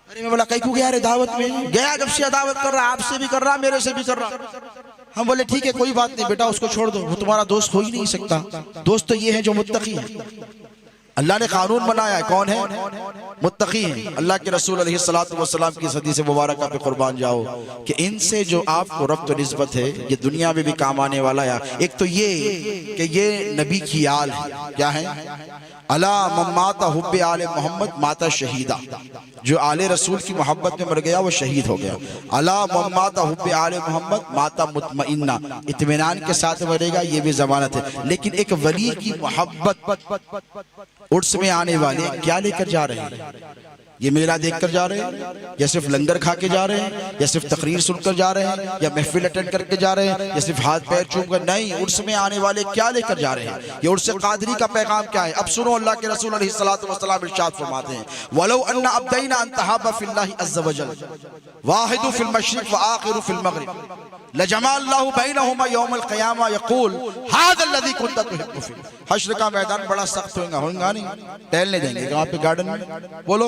अरे मैं बोला कहीं को गया रे, दावत में गया, जब से दावत कर रहा, आपसे भी कर रहा, मेरे से भी कर रहा। हम बोले ठीक है कोई बात नहीं बेटा, उसको छोड़ दो, वो तुम्हारा दोस्त हो ही नहीं सकता। दोस्त तो ये है जो मुत्तकी है। अल्लाह ने कानून बनाया है, कौन है? मुत्तकी है। अल्लाह के रसूल अलैहिस्सलातु वस्सलाम की हदीस मुबारक पे कुर्बान जाओ कि इनसे जो आपको रब्त और निस्बत है ये दुनिया में भी काम आने वाला है। एक तो ये कि ये नबी की आल है, क्या है? अला मम्माता हुब्बे आले मोहम्मद माता शहीदा, जो आले रसूल की मोहब्बत में मर गया वो शहीद हो गया। अला मम्माता हुब्बे आले मोहम्मद माता मुतमइन्ना, इत्मीनान के साथ मरेगा, ये भी जमानत है। लेकिन एक वली की मोहब्बत उर्स में आने वाले क्या लेकर जा रहे हैं? ये मेला देखकर जा रहे हैं, या सिर्फ लंगर खा के जा रहे हैं, या सिर्फ तकरीर सुनकर जा रहे हैं, या महफिल अटेंड करके जा रहे हैं, या सिर्फ हाथ पैर चूम कर? नहीं, उर्स में आने वाले क्या लेकर जा रहे हैं? ये उर्स कादरी का पैगाम क्या है? अब सुनो, अल्लाह के रसूल अलैहिस्सलातु वस्सलाम इरशाद फरमाते हैं, वलौ अन्ना अब्दैना अन तहाबा फिल्लाहि अज़्ज़ वजल वाहिदु फिल मशरिक़ व आखिरु फिल मग़रिब लजमा अल्लाहु बैनहुमा यौमल क़ियामा यक़ूल हाज़ा अल्लज़ी कुन्ता तुहिब्बु फ़ीह। हश्र का मैदान बड़ा सख्त होगा नहीं, टहलने देंगे वहाँ पे गार्डन में, बोलो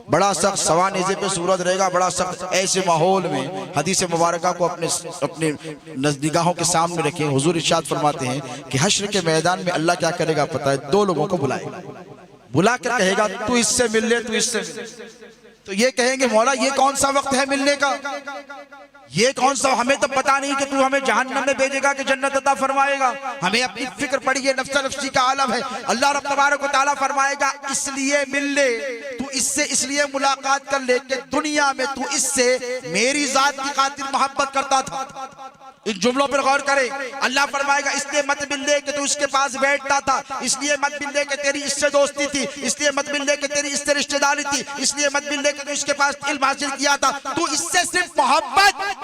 बड़ा सख्त, सवा नेज़े पे सूरज रहेगा, बड़ा सख्त। ऐसे माहौल में हदीस मुबारका को अपने नज़दीगाहों के सामने रखें। हुजूर इरशाद फरमाते हैं कि हश्र के मैदान में अल्लाह क्या करेगा पता है? दो लोगों को बुलाएगा, बुलाकर कहेगा तू इससे मिल ले, तू इससे मिल ले। तो ये कहेंगे मौला ये कौन सा वक्त है मिलने का? ये कौन सा? हमें तो पता नहीं कि तू हमें जहन्नम में भेजेगा कि जन्नत अता फरमाएगा। हमें अपनी फिक्र पड़ी है, नफ्सा नफ्सी का आलम है। अल्लाह रब तबारक व तआला फरमाएगा इसलिए मिल ले, तू इससे इसलिए मुलाकात कर ले कि दुनिया में तू इससे मेरी जात की खातिर मोहब्बत करता था। इन जुमलों पर गौर करें। अल्लाह फरमाएगा इसलिए मत मिल ले कि तू इसके पास बैठता था, इसलिए मत मिल ले कि तेरी इससे दोस्ती थी, इसलिए मत मिल ले कि तेरी इससे रिश्तेदारी थी, इसलिए मत मिल ले कि तू इसके पास इल्म हासिल किया था। तू इससे सिर्फ मोहब्बत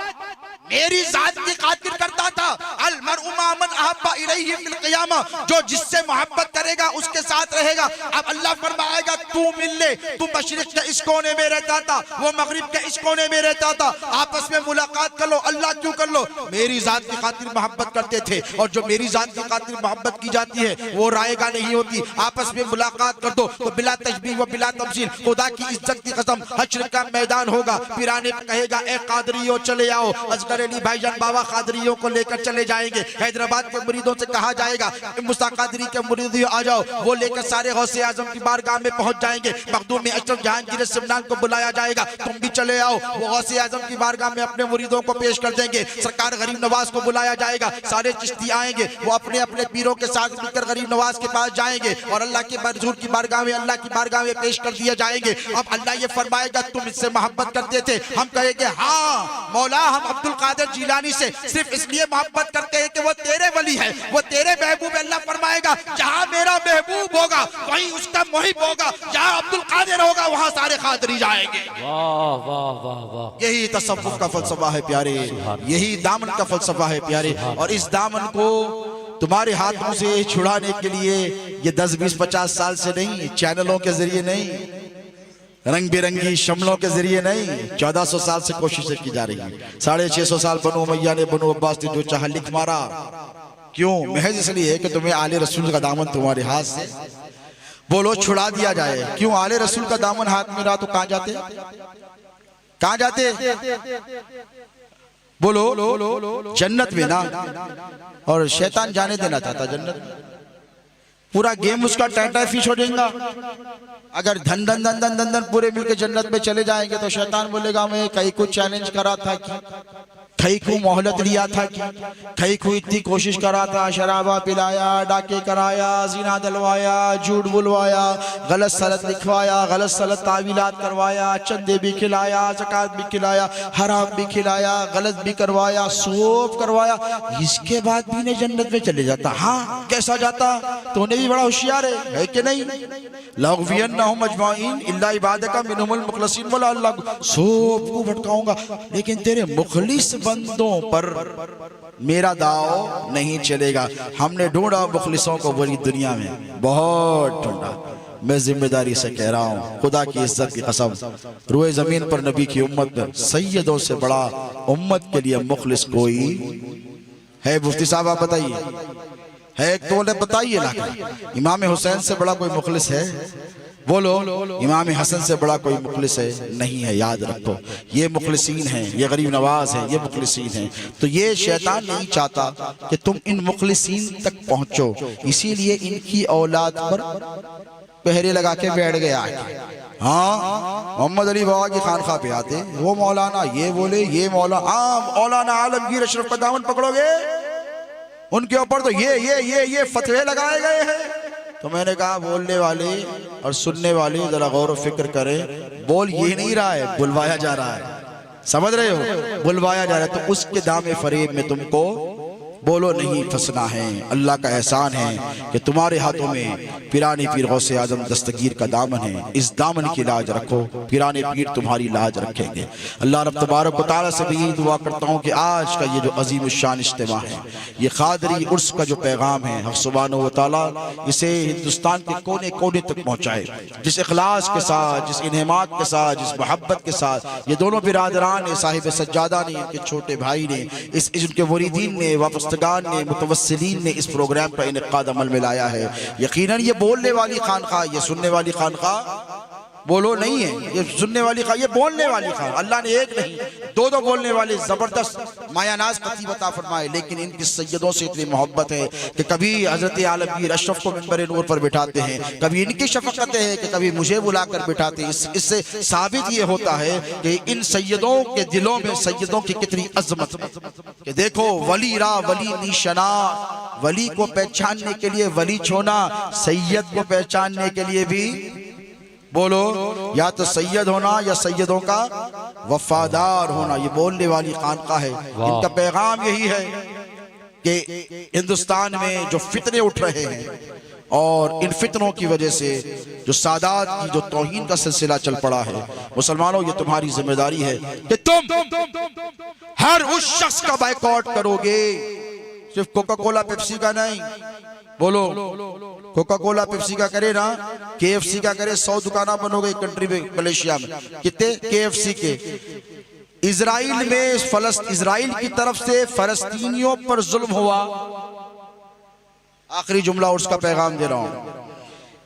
मेरी जात की खातिर करता था। अल मरउ मा मन अहब्बा इलैहि फिल क़ियामा, जो जिससे मोहब्बत करेगा उसके साथ रहेगा। अब अल्लाह फरमाएगा तू मिल ले, तू मशरिक के इस कोने में रहता था, वो मगरिब के इस कोने में रहता था, आपस में मुलाकात कर लो। अल्लाह क्यों कर लो? मेरी जात की खातिर मोहब्बत करते थे, और जो मेरी जात की खातिर मोहब्बत की जाती है वो रायगा नहीं होती। आपस में मुलाकात कर दो तो बिला तशबीह व बिला तमसील, खुदा की इज्जत की कसम हश्र का मैदान होगा। फिर आने कहेगा ए कादरियों चले आओ, असगर अली भाईजान बाबा कादरियों को लेकर चले जाएंगे। हैदराबाद के मुरीदों से कहा जाएगा मुस्ता कादरी के मुरीदियों आ जाओ, वो लेकर सारे गौसे आजम की बारगाह में पहुंच जाएंगे। मखदूम अशरफ जहांगीर सिमनान को बुलाया जाएगा, तुम भी चले आओ, वो गौसे आजम की बारगाह में अपने मुरीदों को पेश कर देंगे। सरकार गरीब नवाज को बुलाया जाएगा, सारे चिश्ती आएंगे, वो अपने अपने पीरों के साथ मिलकर गरीब नवाज के पास जाएंगे और अल्लाह के मंजूर की बारगाह में, अल्लाह की बारगाह में पेश कर दिए जाएंगे। अब अल्लाह ये फरमाएगा तुम इससे मोहब्बत करते थे, हम कहेंगे हाँ मौला हम अब्दुल कादिर जिलानी से सिर्फ इसलिए मोहब्बत करते हैं कि वो तेरे वली है, वो तेरे महबूब। अल्लाह फरमाएगा जहां मेरा महबूब होगा वहीं उसका मुहिब होगा, जहां अब्दुल कादिर होगा वहां सारे कादरी जाएंगे। वाह वाह वाह वाह, यही तसव्वुफ का फलसफा है प्यारे, यही दामन का फलसफा है प्यारे। और इस दामन को तुम्हारे हाथों से छुड़ाने के लिए ये 10, 20, 50 साल से नहीं, चैनलों के जरिए नहीं, रंग बिरंगी शमलों के जरिए नहीं, 1400 साल से कोशिशें की जा रही हैं। 650 साल बनु उमैया ने, बनु अब्बास ने जो चाहा लिख मारा। क्यों? महज इसलिए कि तुम्हें आले रसूल का दामन तुम्हारे हाथ से बोलो छुड़ा दिया जाए। क्यों? आले रसूल का दामन हाथ में रहा तो कहां जाते? कहां जाते? बोलो जन्नत में ना। और शैतान जाने देना चाहता जन्नत में, पूरा गेम उसका टाटा फिश हो जाएगा। अगर धन धन धन धन धन धन पूरे मिलकर जन्नत में चले जाएंगे तो शैतान बोलेगा मैं कहीं को चैलेंज करा था कि, कहीं को मोहलत लिया था कि, कहीं को इतनी कोशिश करा था, शराबा पिलाया, डाके कराया, जिना दलवाया, झूठ बुलवाया, गलत सलत लिखवाया, गलत सलत तावीलात करवाया, चंदे भी खिलाया, ज़कात भी खिलाया, हराम भी खिलाया, गलत भी करवाया, सोफ करवाया, इसके बाद भी ने जन्नत में चले जाता। हाँ कैसा जाता? तो उन्हें भी बड़ा होशियार है कि नहीं? लग़वियन्नहुम अजमाइन इल्ला इबादका मिनहुमुल मुखलसीन वला अल्लाह, सोफ को भटकाऊंगा लेकिन तेरे मुखलिस बंदों पर मेरा दाव नहीं चलेगा। हमने ढूंढा मुखलिसों को पूरी दुनिया में, बहुत ढूंढा। मैं जिम्मेदारी से कह रहा हूँ, खुदा की इज्जत की कसम, रुए जमीन पर नबी की उम्मत में सैयदों से बड़ा उम्मत के लिए मुखलिस कोई है? मुफ्ती साहब आप बताइए, है एक तो बताइए ना। इमाम हुसैन से बड़ा कोई मुखलिस है? बोलो। इमाम हसन से बड़ा कोई मुखलिस है? नहीं है। याद रखो ये मुखलिसीन हैं, ये गरीब नवाज हैं, ये मुखलिसीन हैं। तो ये शैतान नहीं चाहता कि तुम इन मुखलिसीन तक पहुंचो, इसीलिए इनकी औलाद पर पहरे लगा के बैठ गया है। हाँ मोहम्मद अली बाबा की खानखा पे आते वो मौलाना ये बोले, ये मौलाना, हाँ मौलाना आलमगीर अशरफ का दामन पकड़ोगे उनके ऊपर तो ये फतवे लगाए गए हैं। तो मैंने कहा बोलने वाले और सुनने वाले जरा गौर व फिक्र करें, बोल ये नहीं रहा है, बुलवाया जा रहा है। समझ रहे हो, बुलवाया जा रहा है। तो उसके दामे फरेब में तुमको बोलो नहीं फंसना है। अल्लाह का एहसान है कि तुम्हारे हाथों में पिराने पीर गौसे आजम दस्तगीर का दामन है। इस दामन की लाज रखो, पिराने पीर तुम्हारी लाज रखेंगे। अल्लाह रब तबारक व तआला से भी दुआ करता हूँ कि आज का ये जो अजीम शान इज्तिमा है, ये क़ादरी उर्स का जो पैगाम है, हक़ सुब्हानहू व तआला इसे हिंदुस्तान के कोने कोने तक पहुँचाए। जिस इखलास के साथ, जिस इन्हेमात के साथ, जिस मोहब्बत के साथ ये दोनों बिरादरान ने, साहिब सज्जादा ने, इनके छोटे भाई ने, इनके मुरीदीन ने, वापस्तगान ने, मुतवस्सिलीन ने इस प्रोग्राम का इनेकाद अमल में लाया है। यकीनन ये बोलने वाली खानका, ये सुनने वाली खानका बोलो नहीं है, ये सुनने वाली खा, ये बोलने वाली खा। अल्लाह ने एक नहीं दो बोलने वाले जबरदस्त मायानाज खतीब अता फरमाए, लेकिन इनकी सैयदों से इतनी मोहब्बत है कि कभी हजरत आलमगीर अशरफ को मिंबर नूर पर बिठाते हैं, कभी इनकी शफकतें हैं कि कभी मुझे बुलाकर बिठाते हैं। इससे साबित ये होता है कि इन सैयदों के दिलों में सैयदों की कितनी अजमत है कि देखो वली रा वली निशना, वली को पहचानने के लिए वली छोना, सैयद को पहचानने के लिए भी बोलो या तो सैयद होना या सैयदों का वफादार होना। ये बोलने वाली खानका है। इनका पैगाम यही है कि हिंदुस्तान में जो फितने उठ रहे हैं और इन फितनों की वजह से जो सादात की जो तौहीन का सिलसिला चल पड़ा है, मुसलमानों ये तुम्हारी जिम्मेदारी है कि तुम हर उस शख्स का बायकॉट करोगे, सिर्फ कोका कोला पेप्सी का नहीं। बोलो कोका कोला पेप्सी का करे ना, KFC का करे। 100 दुकाना बनोगे कंट्री में, मलेशिया में कितने KFC के। इजराइल में इजराइल की तरफ से फलस्तीनियों पर जुल्म हुआ। आखिरी जुमला और उसका पैगाम दे रहा हूं।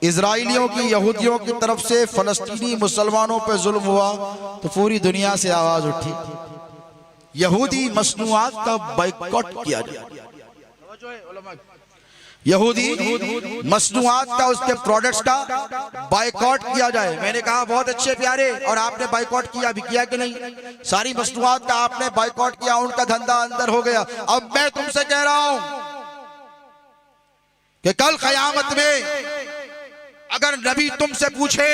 इजराइलियों की, यहूदियों की तरफ से फलस्तीनी मुसलमानों पर जुल्म हुआ तो पूरी दुनिया से आवाज उठी, यहूदी मसनूआत का बाइकॉट किया जाए। यहूदी मसनूआत का, उसके प्रोडक्ट्स का बाइकॉट किया जाए। मैंने कहा बहुत अच्छे प्यारे, और आपने बाइकॉट किया भी, किया कि नहीं? सारी मसनूआत का आपने बाइकॉट किया, उनका धंधा अंदर हो गया। अब मैं तुमसे कह रहा हूं कि कल क़यामत में अगर नबी तुमसे पूछे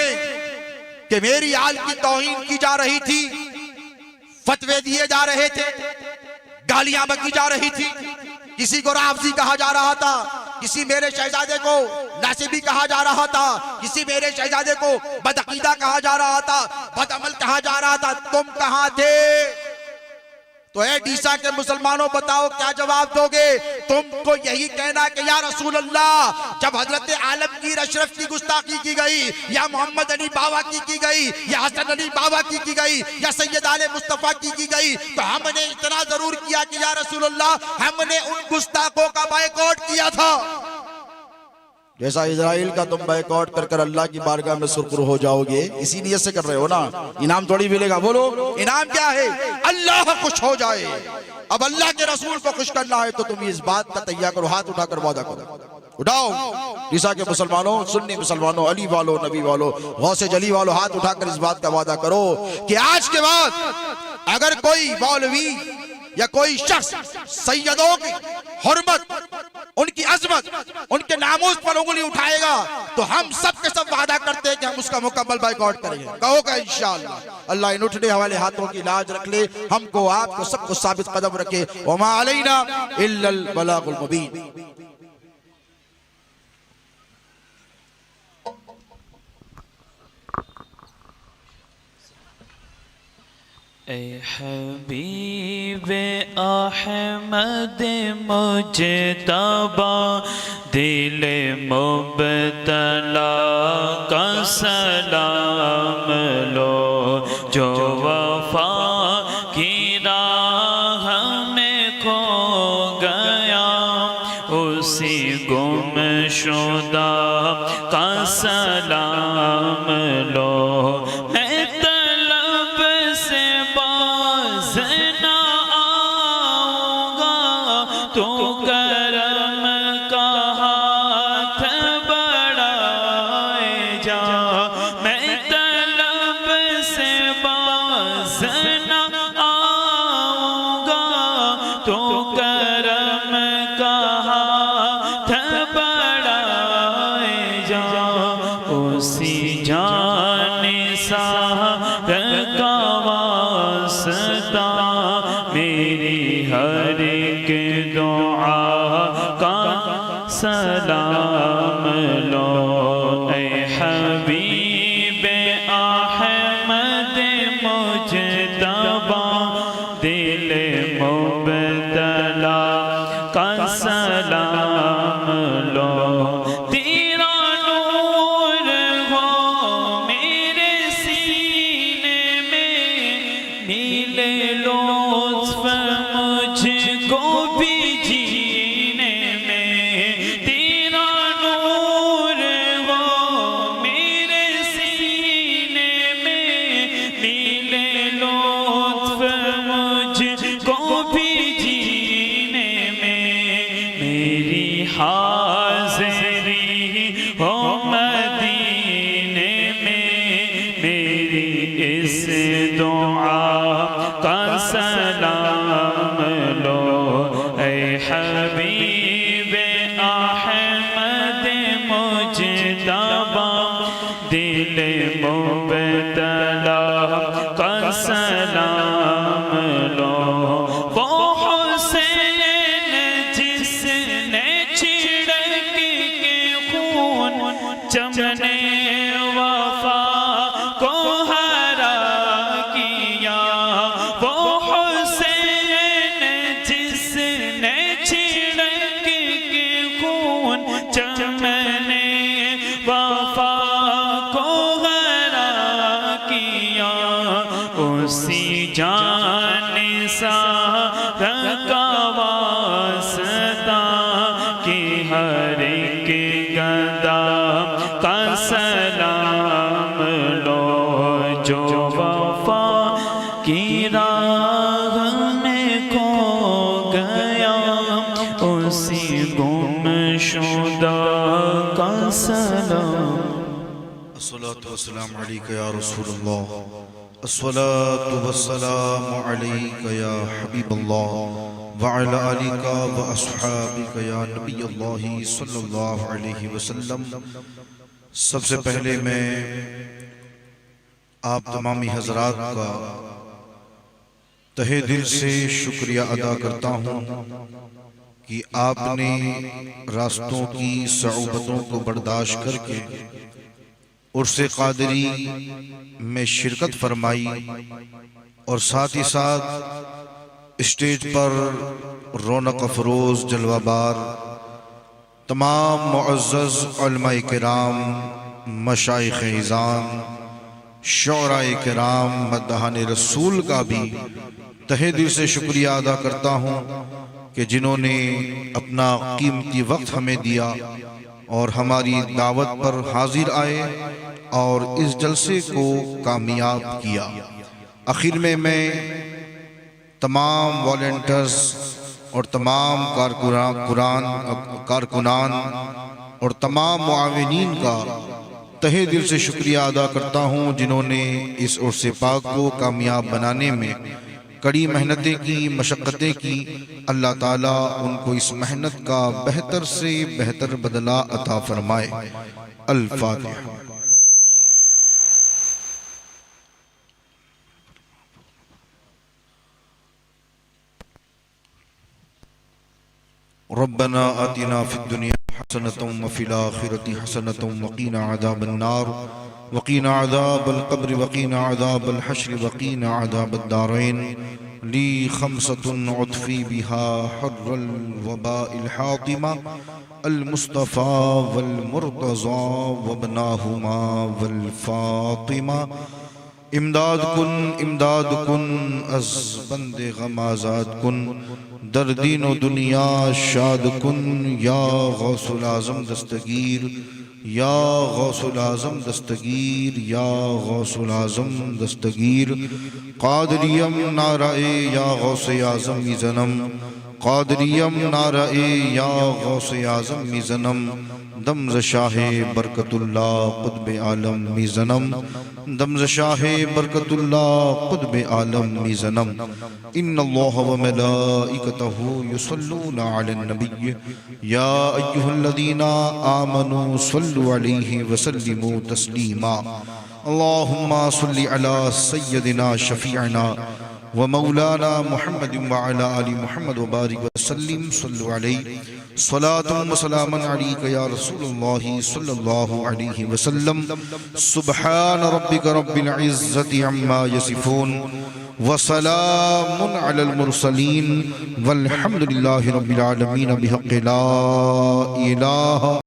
कि मेरी आल की तौहीन की जा रही थी, फतवे दिए जा रहे थे, गालियां बकी जा रही थी, किसी को राफजी कहा जा रहा था, किसी मेरे शहजादे को नासिबी कहा जा रहा था, किसी मेरे शहजादे को बदअकीदा कहा जा रहा था, बदअमल कहा जा रहा था, तुम कहां थे? तो ए डीसा के मुसलमानों बताओ क्या जवाब दोगे? तुमको यही कहना कि या रसूल अल्लाह, जब हजरत आलमगीर अशरफ की गुस्ताखी की गई, या मोहम्मद अली बाबा की गई, या हसन अली बाबा की गई, या सैयद आले मुस्तफा की गई, तो हमने इतना जरूर किया कि या रसूल अल्लाह, हमने उन गुस्ताखों का बायकॉट किया था, जैसा इजराइल का तुम बायकॉट कर कर अल्लाह की बारगाह में सुरखरू हो जाओगे। इसी नियत से कर रहे हो ना, इनाम थोड़ी मिलेगा। बोलो इनाम क्या है? अल्लाह खुश हो जाए। अब अल्लाह के रसूल को खुश करना है तो तुम इस बात का तैयार करो, हाथ उठाकर वादा करो। उठाओ ईसा के मुसलमानों, सुन्नी मुसलमानों, अली वालों, नबी वालों, गौसे जली वालों, हाथ उठाकर इस बात का वादा करो कि आज के बाद अगर कोई मौलवी या कोई शख्स सैयदों की हुर्मत, उनकी अजमत, उनके नामूस पर उंगली उठाएगा तो हम सब के सब वादा करते हैं कि हम उसका मुकम्मल बाइकआउट करेंगे। कहोगा इंशाअल्लाह। अल्लाह इन उठने वाले हाथों की लाज रख ले, हमको आपको सबको साबित कदम रखे। वमा अलैना इल्लल बलागुल मुबीन। ए हबीब अहमद मुजतबा, दिल मुबतला का सलाम लो, जो वफा की राह में खो गया, उसी गुमशुदा का सलाम लो। हर एक दुआ का सलाम लो ऐ हबीब अहमद मुजतबा दिल मुबतला का सलाम लो तेरा नूर हो मेरे सीने में मिले लुत्फ मुझको भी जीने में तेरा नूर हो मेरे सीने में मिले लुत्फ मुझको भी जीने में मेरी हाज़िरी हो मदीने में मेरी इस दुआ का सलाम लो ऐ हबीब अहमद मुजतबा दिल मुबतला का सलाम लो वो हुसैन जिसने छिड़क के खून चमने वफा को हरा किया वो हुसैन जिसने छिड़क के खून चमने वफा को हरा किया उसी जान सा का वास्ता कि हर एक गदा का सलाम लो जो वफा की राह में खो गया उसी गुमशुदा का सलाम अस्सलातु वस्सलामु अलैका या रसूलल्लाह अस्सलातु वस्सलामु अलैका या हबीबल्लाह व अला आलिका व अस्हाबिका या नबीयल्लाह सल्लल्लाहु अलैहि वसल्लम। सबसे पहले मैं आप तमामी हजरात का तहे दिल से शुक्रिया अदा करता हूँ कि आपने रास्तों की सऊबतों को बर्दाश्त करके उर्से क़ादरी में शिरकत फरमाई और साथ ही साथ स्टेज पर रौनक अफरोज जलवाबार तमाम मुअज़्ज़ज़ उलमाए किराम मशाइख़ इज़ाम शौराए किराम मद्दाहान रसूल का भी तहे दिल से शुक्रिया अदा करता हूँ कि जिन्होंने अपना कीमती वक्त हमें दिया और हमारी दावत पर हाजिर आए और इस जलसे को कामयाब किया। आखिर में मैं तमाम वॉलंटियर्स और तमाम कारकुनान और तमाम मुआविनीन का तहे दिल से शुक्रिया अदा करता हूँ जिन्होंने इस उर्से पाक को कामयाब बनाने में कड़ी मेहनतें की, मशक्क़तें की। अल्लाह ताला उनको इस मेहनत का बेहतर से बेहतर बदला अता फरमाए। अल-फातिहा। रब्बना आतिना फिद्दुनिया हसनतम व फिल आखिरति हसनतम वक़ीना अज़ाबन नार वक़ीना अज़ाबल क़ब्र वक़ीना अज़ाबल हश्र वक़ीना अज़ाबद दारैन ली खमसतुन उत्फ़ी बिहा हर्रल वबाइल हातिमा अल मुस्तफ़ा वल मुर्तज़ा वबनाहुमा वल फ़ातिमा। इमदाद कुन अज़ बंदे गमाज़ात कुन दर्दीन व दुनिया शाद कुन या गौसुल आज़म दस्तगीर या गौसुल आज़म दस्तगीर या गौसुल आज़म दस्तगीर। क़ादरियम नाराए या गौसे आज़म मिज़नम क़ादरियम नाराए या गौसे आज़म मिज़नम। दमज़ शाहे बरकतुल्लाह क़ुत्ब आलम मिज़नम दमज़ शाहे बरकतुल्लाह क़ुत्ब आलम मिज़नम। इन्नल्लाह व मलाइकतहु युसल्लूना अलन नबी या अय्युहल्लज़ीना आमनू सल्लु अलैहि व सल्लिमू तस्लीमा। अल्लाहुम्मा सल्लि अला सय्यदिना शफीअना व मौलाना मुहम्मद व अला आलि मुहम्मद व बारिक वसल्लिम सल्लु अलैहि सलातुम व सलामन अलैका या रसूलुल्लाह सल्लल्लाहु अलैहि वसल्लम। सुब्हान रब्बिका रब्बिल इज्जति अम्मा यसिफून व सलामुन अलल मुरसलीन वल्हम्दुलिल्लाहि रब्बिल आलमीन बिहक़्क़ि ला इलाहा